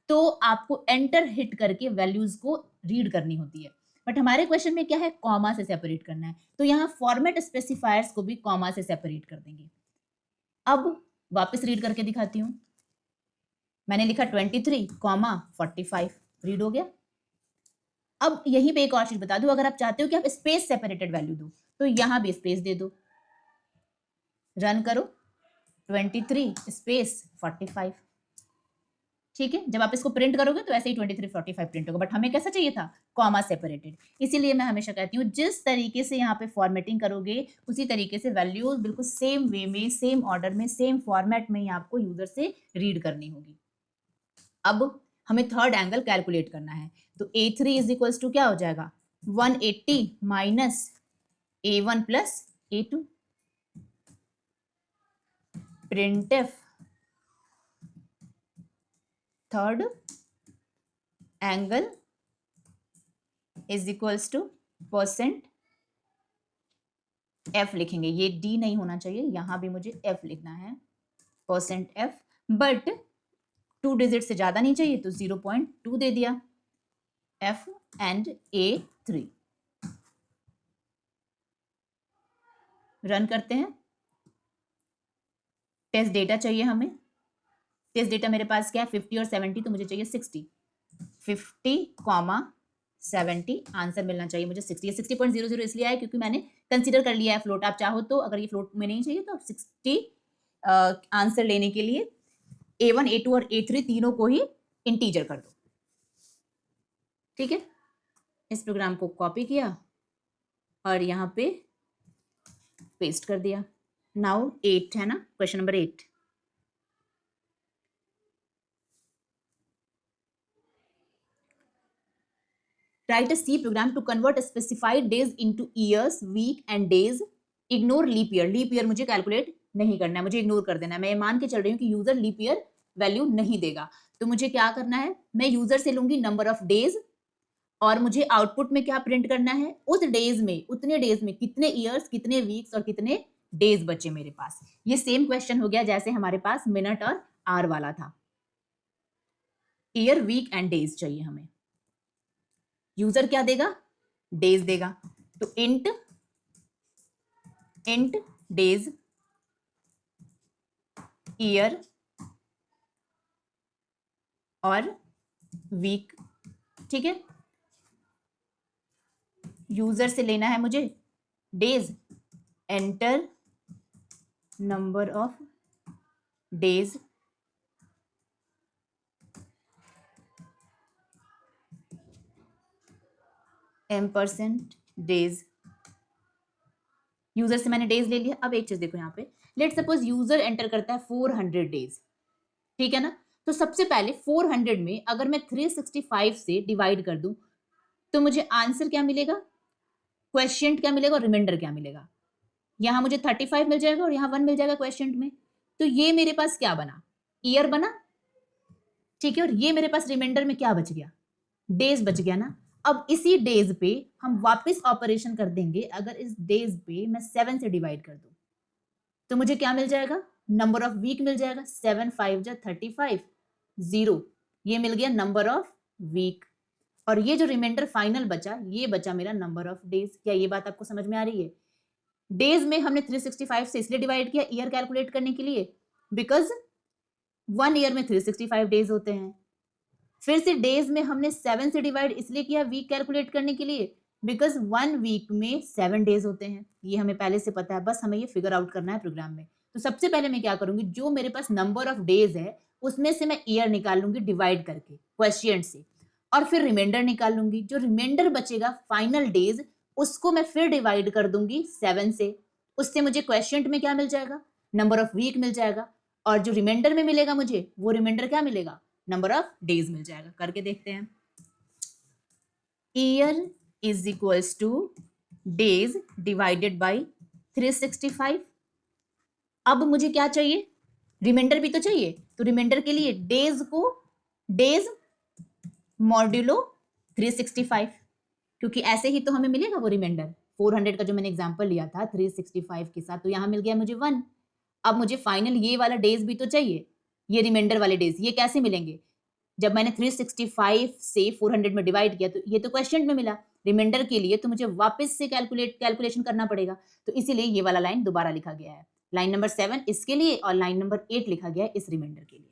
तो आपको एंटर हिट करके वैल्यूज को रीड करनी होती है। बट हमारे क्वेश्चन में क्या है? कॉमा से सेपरेट करना है, तो यहाँ फॉर्मेट स्पेसिफायर्स को भी कॉमा से सेपरेट कर देंगे। अब वापस रीड करके दिखाती हूँ। मैंने लिखा 23, 45, रीड हो गया। अब यहीं पे एक और चीज बता दूं, अगर आप चाहते हो कि आप स्पेस सेपरेटेड वैल्यू दो, तो यहां भी स्पेस दे दो, रन करो, 23 स्पेस 45। ठीक है, जब आप इसको प्रिंट करोगे तो ऐसे ही 23 45 प्रिंट होगा। बट हमें कैसा चाहिए था? Comma separated. इसीलिए मैं हमेशा कहती हूँ, जिस तरीके से यहाँ पे फॉर्मेटिंग करोगे, उसी तरीके से वैल्यूज बिल्कुल सेम वे में, सेम ऑर्डर में, सेम फॉर्मेट में ही आपको यूजर से रीड करनी होगी। अब हमें थर्ड एंगल कैलकुलेट करना है, तो A3 इज इक्वल्स टू क्या हो जाएगा? 180 minus A1 plus A2। Printf third angle is equals to %f लिखेंगे। ये D नहीं होना चाहिए, यहां भी मुझे F लिखना है, %f। बट 2 डिजिट से ज्यादा नहीं चाहिए, तो 0.2 दे दिया, F एंड A3। रन करते हैं। टेस्ट डेटा चाहिए हमें। टेस्ट डेटा मेरे पास क्या है? 50 और 70, तो मुझे चाहिए 60। 50, 70 आंसर मिलना चाहिए मुझे 60। 60.00 इसलिए आया क्योंकि मैंने कंसीडर कर लिया है फ्लोट। आप चाहो तो, अगर ये फ्लोट में नहीं चाहिए, तो आप 60 आंसर लेने के लिए A1, A2 और A3 तीनों को ही इंटीजर कर दो। ठीक है, इस प्रोग्राम को कॉपी किया और यहाँ पे पेस्ट कर दिया। नाउ 8 है ना, question number 8। Write a C program to convert specified days into years, week and days. Ignore leap year. Leap year मुझे कैलकुलेट नहीं करना है, मुझे इग्नोर कर देना है। मैं ये मान के चल रही हूँ कि यूजर लीप ईयर वैल्यू नहीं देगा। तो मुझे क्या करना है? मैं यूजर से लूंगी नंबर ऑफ डेज, और मुझे आउटपुट में क्या प्रिंट करना है? उस डेज में, उतने डेज में कितने ईयर्स, कितने वीक्स और कितने डेज बचे मेरे पास। ये सेम क्वेश्चन हो गया जैसे हमारे पास मिनट और आवर वाला था। ईयर, वीक एंड डेज चाहिए हमें। यूजर क्या देगा? डेज देगा। तो इंट डेज, ईयर और वीक। ठीक है, यूजर से लेना है मुझे days, enter number of days, %, days. User से मैंने डेज ले लिया। अब एक चीज देखो यहाँ पे, लेट सपोज यूजर एंटर करता है 400 डेज। ठीक है ना, तो सबसे पहले 400 में अगर मैं 365 से डिवाइड कर दूं, तो मुझे आंसर क्या मिलेगा? क्वेश्चन क्या मिलेगा और रिमाइंडर क्या मिलेगा? यहां मुझे 35 मिल जाएगा और यहां 1 मिल जाएगा क्वेश्चन में। तो ये मेरे पास क्या बना? ईयर बना। ठीक है, और ये मेरे पास रिमाइंडर में क्या बच गया? डेज बच गया ना। अब इसी डेज पे हम वापस ऑपरेशन कर देंगे। अगर इस डेज पे मैं 7 से डिवाइड कर दूं, तो मुझे क्या मिल जाएगा? नंबर ऑफ वीक मिल जाएगा। 7 5 जा 35, 0। ये मिल गया नंबर ऑफ वीक। और ये जो रिमाइंडर फाइनल बचा, ये बचा मेरा नंबर ऑफ डेज। क्या ये बात आपको समझ में आ रही है? डेज में हमने 365 से इसलिए डिवाइड किया ईयर कैलकुलेट करने के लिए, बिकॉज 1 ईयर में 365 डेज होते हैं। फिर से डेज में हमने 7 से डिवाइड इसलिए किया वीक कैलकुलेट करने के लिए, बिकॉज 1 वीक में 7 डेज होते हैं। ये हमें पहले से पता है, बस हमें ये फिगर आउट करना है प्रोग्राम में। तो सबसे पहले मैं क्या करूंगी, जो मेरे पास नंबर ऑफ डेज है उसमें से मैं ईयर निकाल लूंगी डिवाइड करके क्वेश्चन से, और फिर रिमाइंडर निकाल लूंगी। जो रिमाइंडर बचेगा फाइनल डेज, उसको मैं फिर डिवाइड कर दूंगी 7 से। उससे मुझे क्वेश्चन में क्या मिल जाएगा, नंबर ऑफ वीक मिल जाएगा, और जो रिमाइंडर में मिलेगा मुझे, वो रिमाइंडर क्या मिलेगा, नंबर ऑफ डेज मिल जाएगा। करके देखते हैं। Year is equals to days divided by 365। अब मुझे क्या चाहिए, रिमाइंडर भी तो चाहिए। तो रिमाइंडर के लिए डेज को डेज मॉड्यूलो 365, क्योंकि ऐसे ही तो हमें मिलेगा वो रिमाइंडर। 400 का जो मैंने एग्जांपल लिया था 365 के साथ, तो यहां मिल गया मुझे 1। अब मुझे फाइनल ये वाला डेज भी तो चाहिए, ये रिमाइंडर वाले डेज। ये कैसे मिलेंगे, जब मैंने 365 से 400 में डिवाइड किया तो ये तो क्वेश्चन में मिला। रिमाइंडर के लिए तो मुझे वापस से कैलकुलेशन करना पड़ेगा, तो इसीलिए ये वाला लाइन दोबारा लिखा गया है। लाइन नंबर 7 इसके लिए और लाइन नंबर 8 लिखा गया है इस रिमाइंडर के लिए।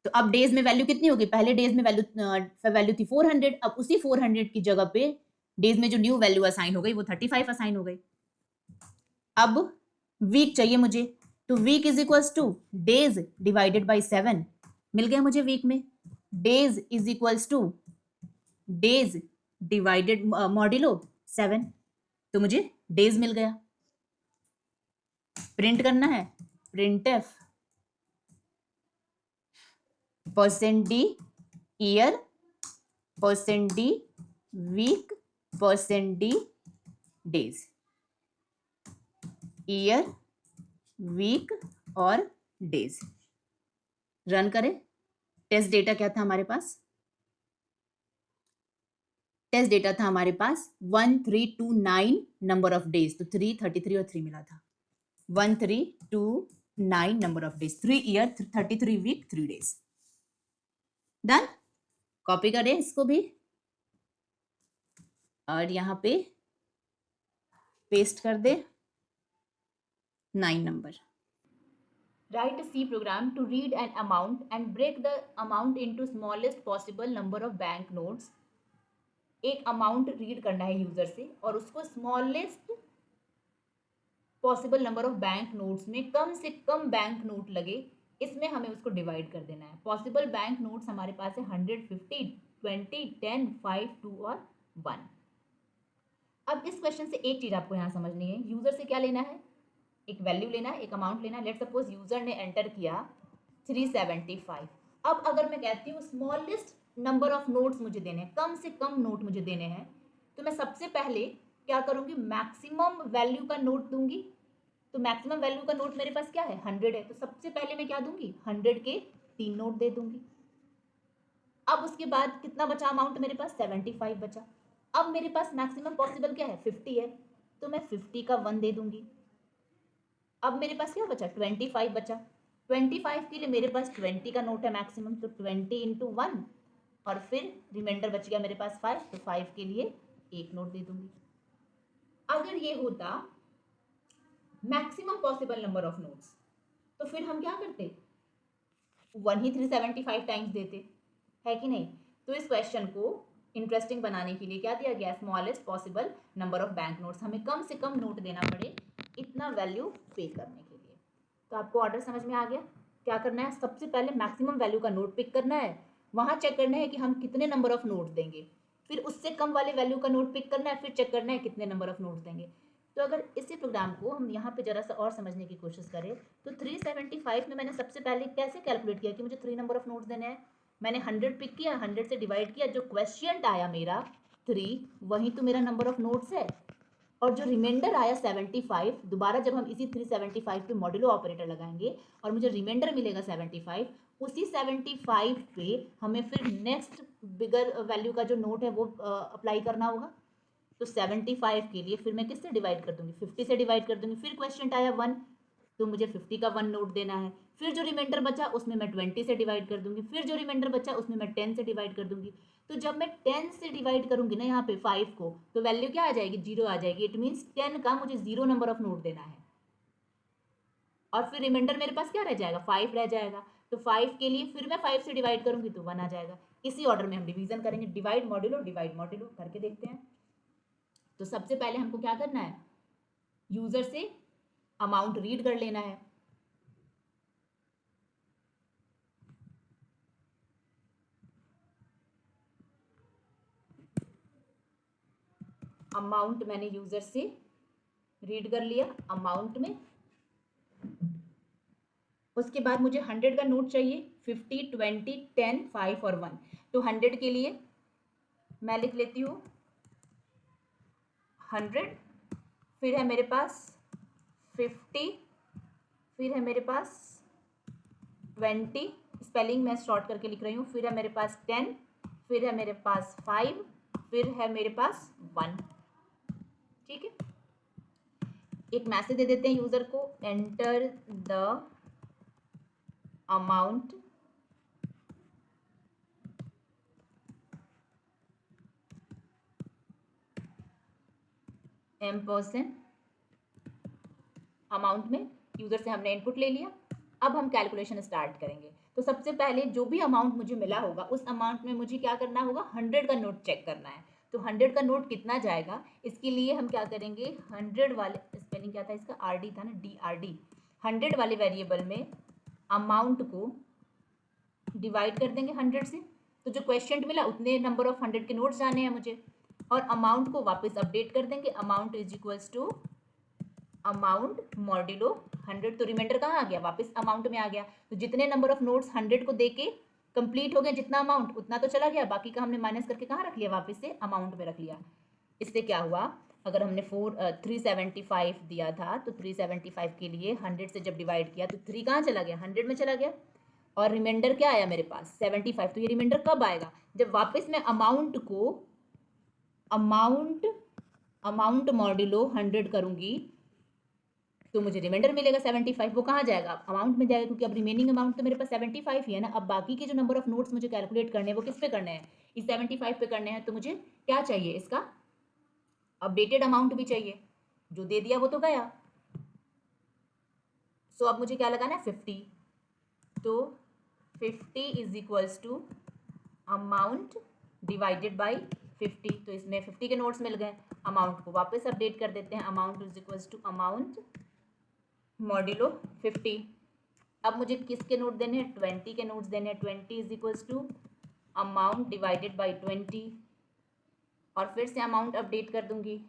तो अब डेज में वैल्यू कितनी होगी, पहले डेज में वैल्यू थी 400, अब उसी 400 की जगह पे डेज में जो न्यू वैल्यू असाइन हो गई वो 35 असाइन हो गई। अब वीक चाहिए मुझे, तो week is equals to days divided by 7। मिल गया मुझे वीक में। Days is equals to days divided modulo 7, तो मुझे डेज मिल गया। प्रिंट करना है, print f percent d year, percent d week, percent d days. Year, week और डेज। रन करें। टेस्ट डेटा क्या था हमारे पास, टेस्ट डेटा था हमारे पास 1329 नंबर ऑफ डेज। तो 333 और 3 मिला था। 1329 number of days, 3 year 33 week 3 days. Done. Copy करें इसको भी और यहां पे पेस्ट कर दे 9 नंबर। Write a C program to read an amount and break the amount into smallest possible number of bank notes। एक अमाउंट रीड करना है यूजर से और उसको smallest possible number of bank notes में कम से कम बैंक नोट लगे, इसमें हमें उसको डिवाइड कर देना है। पॉसिबल बैंक नोट्स हमारे पास है 100, 50, 20, 10, 5, 2 और 1। अब इस क्वेश्चन से एक चीज आपको यहाँ समझनी है, यूजर से क्या लेना है, एक वैल्यू लेना है, एक अमाउंट लेना है। लेट सपोज यूजर ने एंटर किया 375। अब अगर मैं कहती हूँ स्मॉलेस्ट नंबर ऑफ नोट्स मुझे देने हैं, कम से कम नोट मुझे देने हैं, तो मैं सबसे पहले क्या करूंगी, मैक्सिमम वैल्यू का नोट दूंगी। तो मैक्सिमम वैल्यू का नोट मेरे पास क्या है, 100 है, तो सबसे पहले मैं क्या दूंगी, 100 के 3 नोट दे दूंगी। अब उसके बाद कितना बचा अमाउंट मेरे पास, 75 बचा। अब मेरे पास मैक्सिमम पॉसिबल क्या है, 50 है, तो मैं 50 का 1 दे दूंगी। अब मेरे पास क्या बचा, 25 बचा। 25 के लिए मेरे पास 20 का नोट है मैक्सिमम, तो 20 इंटू 1 और फिर रिमाइंडर बच गया मेरे पास 5, तो 5 के लिए एक नोट दे दूंगी। अगर ये होता maximum possible number of notes, तो फिर हम क्या करते, 1 ही 375 टाइम्स देते, है कि नहीं। तो इस क्वेश्चन को इंटरेस्टिंग बनाने के लिए क्या दिया गया, smallest possible number of bank notes, हमें कम से कम नोट देना पड़े इतना वैल्यू पे करने के लिए। तो आपको ऑर्डर समझ में आ गया। क्या करना है, सबसे पहले मैक्सिमम वैल्यू का नोट पिक करना है, वहां चेक करना है कि हम कितने नंबर ऑफ नोट्स देंगे, फिर उससे कम वाले वैल्यू का नोट पिक करना है, फिर चेक करना है कितने नंबर ऑफ नोट्स देंगे। तो अगर इसी प्रोग्राम को हम यहाँ पे जरा सा और समझने की कोशिश करें, तो 375 में मैंने सबसे पहले कैसे कैलकुलेट किया कि मुझे 3 नंबर ऑफ नोट्स देने हैं। मैंने 100 पिक किया, 100 से डिवाइड किया, जो क्वेश्चन आया मेरा 3, वही तो मेरा नंबर ऑफ नोट्स है। और जो रिमाइंडर आया 75, दोबारा जब हम इसी 375 पे मॉड्यूलो ऑपरेटर लगाएंगे और मुझे रिमाइंडर मिलेगा 75, उसी 75 पे हमें फिर नेक्स्ट बिगर वैल्यू का जो नोट है वो अप्लाई करना होगा। तो 75 के लिए फिर मैं किससे डिवाइड कर दूंगी, 50 से डिवाइड कर दूंगी। फिर क्वेश्चन आया 1, तो मुझे 50 का 1 नोट देना है। फिर जो रिमाइंडर बचा उसमें मैं 20 से डिवाइड कर दूंगी, फिर जो रिमाइंडर बचा उसमें मैं 10 से डिवाइड कर दूंगी। तो जब मैं 10 से डिवाइड करूंगी ना यहाँ पे 5 को, तो वैल्यू क्या आ जाएगी, 0 आ जाएगी। इट मीन्स 10 का मुझे 0 नंबर ऑफ नोट देना है। और फिर रिमाइंडर मेरे पास क्या रह जाएगा, 5 रह जाएगा। तो 5 के लिए फिर मैं 5 से डिवाइड करूंगी तो 1 आ जाएगा। इसी ऑर्डर में हम डिवीजन करेंगे, डिवाइड मॉड्यूलो करके देखते हैं। तो सबसे पहले हमको क्या करना है, यूजर से अमाउंट रीड कर लेना है। अमाउंट मैंने यूजर से रीड कर लिया अमाउंट में। उसके बाद मुझे 100 का नोट चाहिए, 50, 20, 10, 5 और 1। तो 100 के लिए मैं लिख लेती हूँ 100, फिर है मेरे पास 50, फिर है मेरे पास 20, स्पेलिंग मैं शॉर्ट करके लिख रही हूँ, फिर है मेरे पास 10, फिर है मेरे पास 5, फिर है मेरे पास 1। ठीक है, एक मैसेज दे देते हैं यूजर को, enter the amount M%। Amount में यूजर से हमने इनपुट ले लिया। अब हम कैलकुलेशन स्टार्ट करेंगे। तो सबसे पहले जो भी अमाउंट मुझे मिला होगा उस अमाउंट में मुझे क्या करना होगा, 100 का नोट चेक करना है। तो 100 का नोट कितना जाएगा, इसके लिए हम क्या करेंगे, 100 वाले, स्पेलिंग क्या था इसका, RD था ना, DRD। 100 वाले वेरिएबल में अमाउंट को डिवाइड कर देंगे 100 से। तो जो क्वेश्चन मिला उतने नंबर ऑफ 100 के नोट्स जाने हैं मुझे, और अमाउंट को वापस अपडेट कर देंगे। Amount is equals to amount modulo 100। तो रिमाइंडर कहाँ आ गया, वापस अमाउंट में आ गया। तो जितने नंबर ऑफ नोट्स 100 को देके कंप्लीट हो गए, जितना अमाउंट उतना तो चला गया, बाकी का हमने माइनस करके कहाँ रख लिया, वापस से अमाउंट में रख लिया। इससे क्या हुआ, अगर हमने 375 दिया था तो 375 के लिए 100 से जब डिवाइड किया तो 3 कहाँ चला गया, 100 में चला गया, और रिमाइंडर क्या आया मेरे पास 75। तो ये रिमाइंडर कब आएगा, जब वापस मैं अमाउंट को अमाउंट मॉड्यूलो 100 करूंगी तो मुझे रिमाइंडर मिलेगा 75। वो कहाँ जाएगा, अमाउंट में जाएगा, क्योंकि अब रिमेनिंग अमाउंट तो मेरे पास 75 ही है ना। अब बाकी के जो नंबर ऑफ नोट्स मुझे कैलकुलेट करने हैं वो किस पे करने हैं, इस 75 पे करने हैं। तो मुझे क्या चाहिए, इसका अपडेटेड अमाउंट भी चाहिए, जो दे दिया वो तो गया। सो अब मुझे क्या लगाना है, 50। तो 50 is equals to amount divided by 50। तो इसमें 50 के नोट्स मिल गए, अमाउंट को वापस अपडेट कर देते हैं। Amount is equals to amount modulo 50। अब मुझे किसके नोट देने हैं, 20 के नोट्स देने हैं। 20 is equals to amount divided by 20, और फिर से अमाउंट अपडेट कर दूंगी।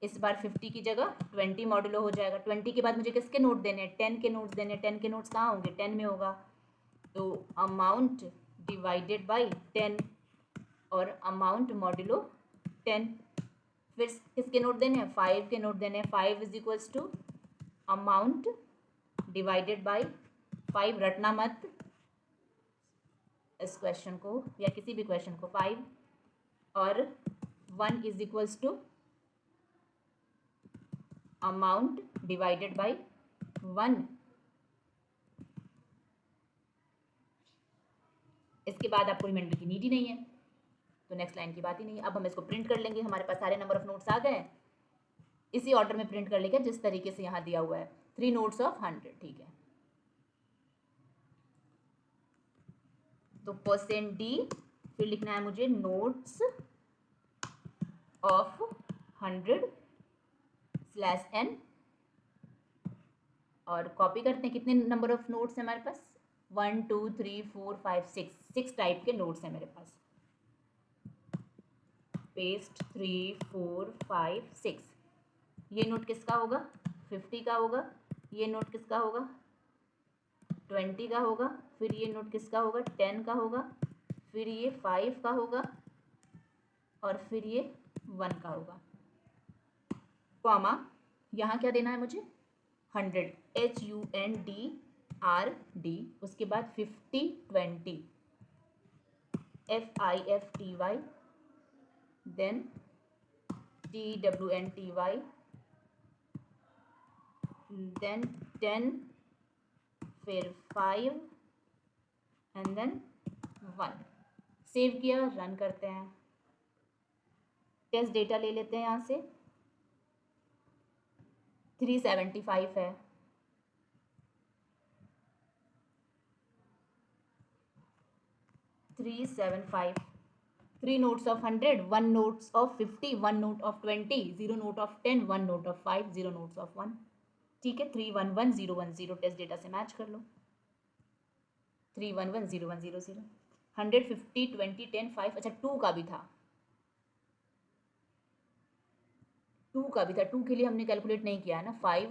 इस बार 50 की जगह 20 मॉड्यूलो हो जाएगा। 20 के बाद मुझे किसके नोट देने हैं, 10 के नोट्स देने हैं। 10 के नोट्स कहाँ होंगे, 10 में होगा। तो अमाउंट डिवाइडेड बाई 10 और अमाउंट मॉड्यूलो 10। फिर किसके नोट देने हैं, 5 के नोट देने हैं। 5 is equals to amount divided by 5, रटना मत इस क्वेश्चन को या किसी भी क्वेश्चन को, 5, और 1 is equals to amount divided by 1। इसके बाद आपको रिमाइंडर की नीड ही नहीं है, तो नेक्स्ट लाइन की बात ही नहीं है। अब हम इसको प्रिंट कर लेंगे, हमारे पास सारे नंबर ऑफ नोट्स आ गए, इसी ऑर्डर में प्रिंट कर लेंगे जिस तरीके से यहाँ दिया हुआ है, 3 नोट्स ऑफ 100। ठीक है, तो %D, फिर लिखना है मुझे नोट्स ऑफ 100/n, और कॉपी करते हैं। कितने नंबर ऑफ नोट्स हैं हमारे पास, 1 2 3 4 5 6 टाइप के नोट्स हैं मेरे पास। पेस्ट 3 4 5 6। ये नोट किसका होगा, 50 का होगा। ये नोट किसका होगा, 20 का होगा। फिर ये नोट किसका होगा, 10 का होगा। फिर ये 5 का होगा, और फिर ये 1 का होगा। कॉमा, यहाँ क्या देना है मुझे, 100, HUNDRD। उसके बाद 50 20 FIFTY, देन TWNTY, देन 10, फिर 5 एंड देन 1। सेव किया, रन करते हैं। टेस्ट डेटा ले लेते हैं यहाँ से, 375 है। 375, 3 notes of 100, 1 notes of 50, 1 note of 20, 0 note of 10, 1 note of 5, 0 notes of 1. ठीक है, 311010 टेस्ट डेटा से मैच कर लो. 311010 150, 20, 10, 5. अच्छा 2 का भी था, 2 का भी था. 2 के लिए हमने कैलकुलेट नहीं किया है ना. 5,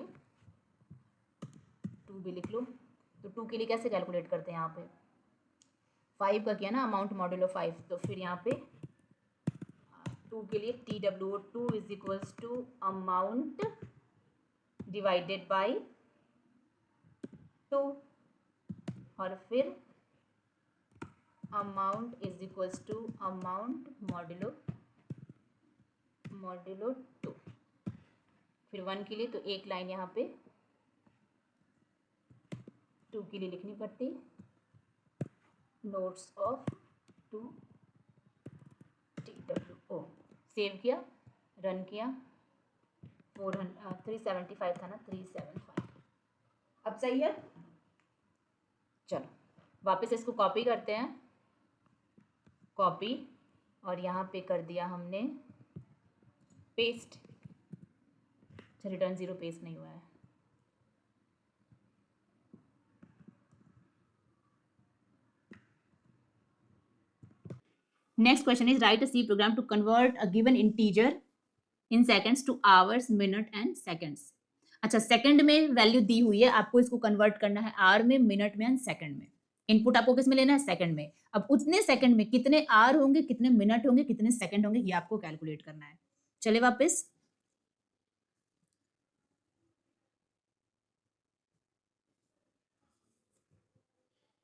2 भी लिख लो. तो 2 के लिए कैसे कैलकुलेट करते हैं यहाँ पे? 5 का किया ना अमाउंट मॉड्यूलो 5. तो फिर यहाँ पे 2 के लिए TW2 is equals to amount divided by 2, और फिर amount is equals to amount modulo 2. फिर 1 के लिए तो एक लाइन यहाँ पे 2 के लिए लिखनी पड़ती. Notes of 2 TWO. सेव किया, रन किया. 375 था ना, 375. अब सही है. चलो वापस इसको कॉपी करते हैं. कॉपी, और यहाँ पे कर दिया हमने पेस्ट. अच्छा रिटर्न 0 पेस्ट नहीं हुआ है. Next question is write a C program to convert a given integer in seconds to hours, minute and seconds. अच्छा सेकंड में वैल्यू दी हुई है, आपको इसको कन्वर्ट करना है आर में, मिनट में एंड सेकंड में. इनपुट आपको किस में लेना है? सेकंड में. अब उतने सेकंड में कितने आर होंगे, कितने मिनट होंगे, कितने सेकंड होंगे, ये आपको कैलकुलेट करना है. चलिए वापस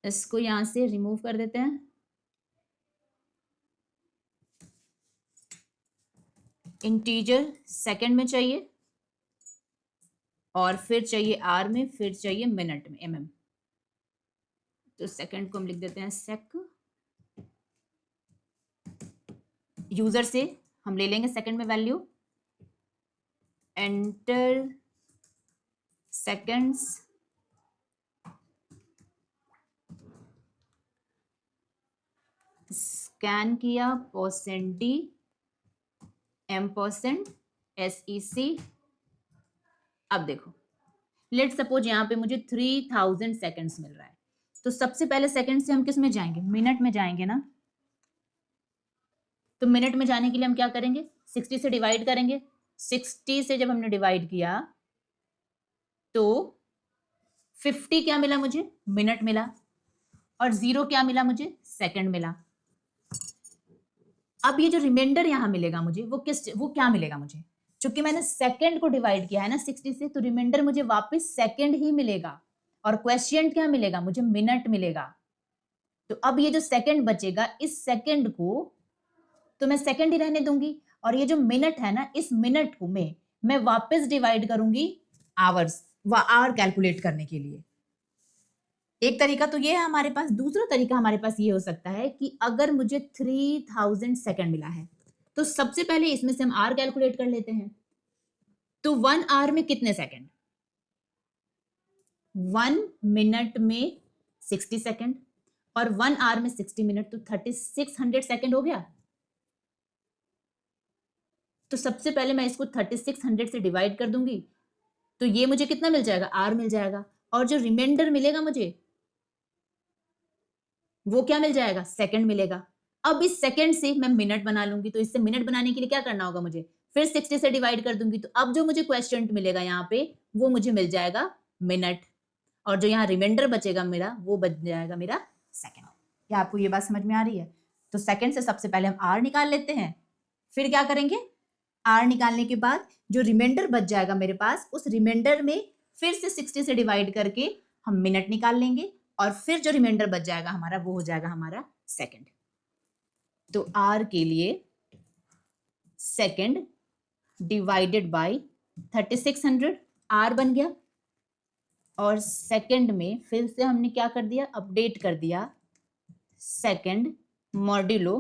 इसको यहां से रिमूव कर देते हैं. इंटीजर सेकंड में चाहिए, और फिर चाहिए आर में, फिर चाहिए मिनट में, mm. तो सेकंड को हम लिख देते हैं सेक. यूजर से हम ले लेंगे सेकंड में वैल्यू. एंटर सेकंड्स, स्कैन किया, %d, %, SEC. अब देखो लेट सपोज यहाँ पे मुझे 3000 सेकंड्स मिल रहा है. तो सबसे पहले सेकंड से हम किस में जाएंगे? मिनट में जाएंगे ना. तो मिनट में जाने के लिए हम क्या करेंगे? 60 से डिवाइड करेंगे. 60 से जब हमने डिवाइड किया तो 50 क्या मिला मुझे? मिनट मिला. और 0 क्या मिला मुझे? सेकंड मिला. अब ये जो रिमाइंडर यहां मिलेगा मुझे, वो क्या मिलेगा मुझे? चूंकि मैंने सेकंड को डिवाइड किया है ना 60 से, तो रिमाइंडर मुझे वापस सेकंड ही मिलेगा. और क्वेश्चन क्या मिलेगा मुझे? मिनट मिलेगा. तो अब ये जो सेकंड बचेगा, इस सेकंड को तो मैं सेकंड ही रहने दूंगी, और ये जो मिनट है ना, इस मिनट को मैं वापस डिवाइड करूंगी आवर्स, आवर कैलकुलेट करने के लिए. एक तरीका तो ये है हमारे पास. दूसरा तरीका हमारे पास ये हो सकता है कि अगर मुझे 3000 सेकंड मिला है, तो सबसे पहले इसमें से हम आर कैलकुलेट कर लेते हैं. तो 1 आवर में कितने सेकंड? 1 मिनट में 60 सेकंड, और 1 आवर में 60 मिनट, तो 3600 सेकंड हो गया. तो सबसे पहले मैं इसको 3600 से डिवाइड कर दूंगी, तो ये मुझे कितना मिल जाएगा? आर मिल जाएगा. और जो रिमाइंडर मिलेगा मुझे, वो क्या मिल जाएगा? सेकंड मिलेगा. अब इस सेकंड से मैं मिनट बना लूंगी. तो इससे मिनट बनाने के लिए क्या करना होगा मुझे? फिर 60 से डिवाइड कर दूंगी. तो अब जो मुझे क्वेश्चन मिलेगा यहाँ पे, वो मुझे मिल जाएगा मिनट. और जो यहाँ रिमाइंडर बचेगा मेरा, वो बच जाएगा मेरा सेकंड. क्या आपको ये बात समझ में आ रही है? तो सेकंड से सबसे पहले हम आर निकाल लेते हैं. फिर क्या करेंगे? आर निकालने के बाद जो रिमाइंडर बच जाएगा मेरे पास, उस रिमाइंडर में फिर से 60 से डिवाइड करके हम मिनट निकाल लेंगे. और फिर जो रिमाइंडर बच जाएगा हमारा, वो हो जाएगा हमारा सेकंड. तो आर के लिए सेकंड डिवाइडेड बाय 3600 आर बन गया. और सेकंड में फिर से हमने क्या कर दिया? अपडेट कर दिया सेकंड मॉड्यूलो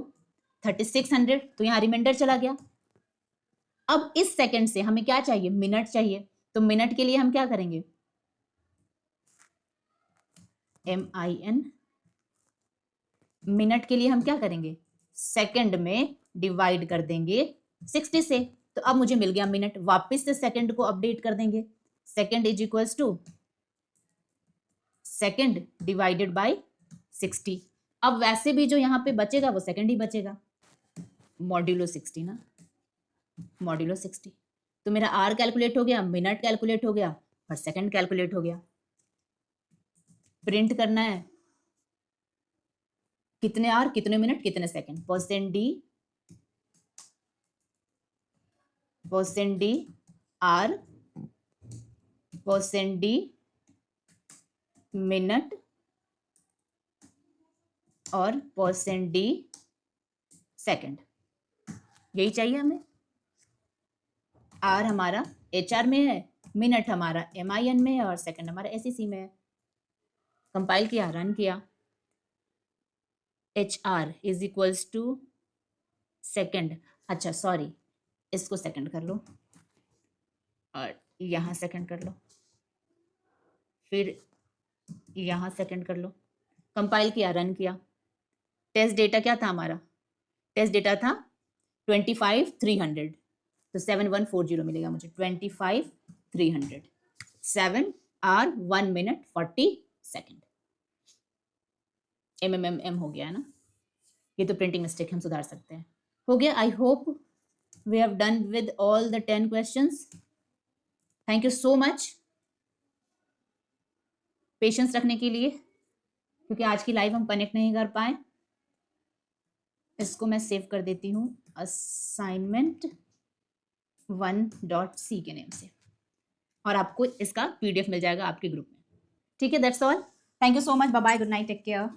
3600. तो यहां रिमाइंडर चला गया. अब इस सेकंड से हमें क्या चाहिए? मिनट चाहिए. तो मिनट के लिए हम क्या करेंगे? MIN मिनट के लिए हम क्या करेंगे, सेकंड में डिवाइड कर देंगे 60 से, तो अब मुझे मिल गया मिनट। वापस से सेकंड को अपडेट कर देंगे, second is equals to second divided by 60। अब वैसे भी जो यहाँ पे बचेगा वो सेकंड ही बचेगा, मॉड्यूलो 60 ना, मॉड्यूलो 60। तो मेरा आर कैलकुलेट हो गया, मिनट कैलकुलेट हो गया और सेकंड कैलकुलेट हो गया। प्रिंट करना है कितने आर कितने मिनट कितने second, percent D R percent D minute और परसेंट डी सेकंड, यही चाहिए हमें। आर हमारा HR में है, मिनट हमारा MIN में है और सेकंड हमारा SEC में है। कंपाइल किया, रन किया, HR is equals to second, अच्छा सॉरी इसको सेकंड कर लो और यहाँ सेकंड कर लो, फिर यहाँ सेकंड कर लो। कंपाइल किया, रन किया, टेस्ट डेटा क्या था हमारा, टेस्ट डेटा था 25,300, तो 7140 मिलेगा मुझे, 25,300, 7 आर 1 मिनट 40 सेकेंड। MMM हो गया है ना, ये तो प्रिंटिंग मिस्टेक हम सुधार सकते हैं। हो गया, I hope we have done with all the 10 questions. Thank you so much patience रखने के लिए, क्योंकि आज की लाइव हम कनेक्ट नहीं कर पाए। इसको मैं सेव कर देती हूँ assignment 1.c के नेम से, और आपको इसका PDF मिल जाएगा आपके ग्रुप में। ठीक है, that's all, thank you so much, bye bye, good night, take care.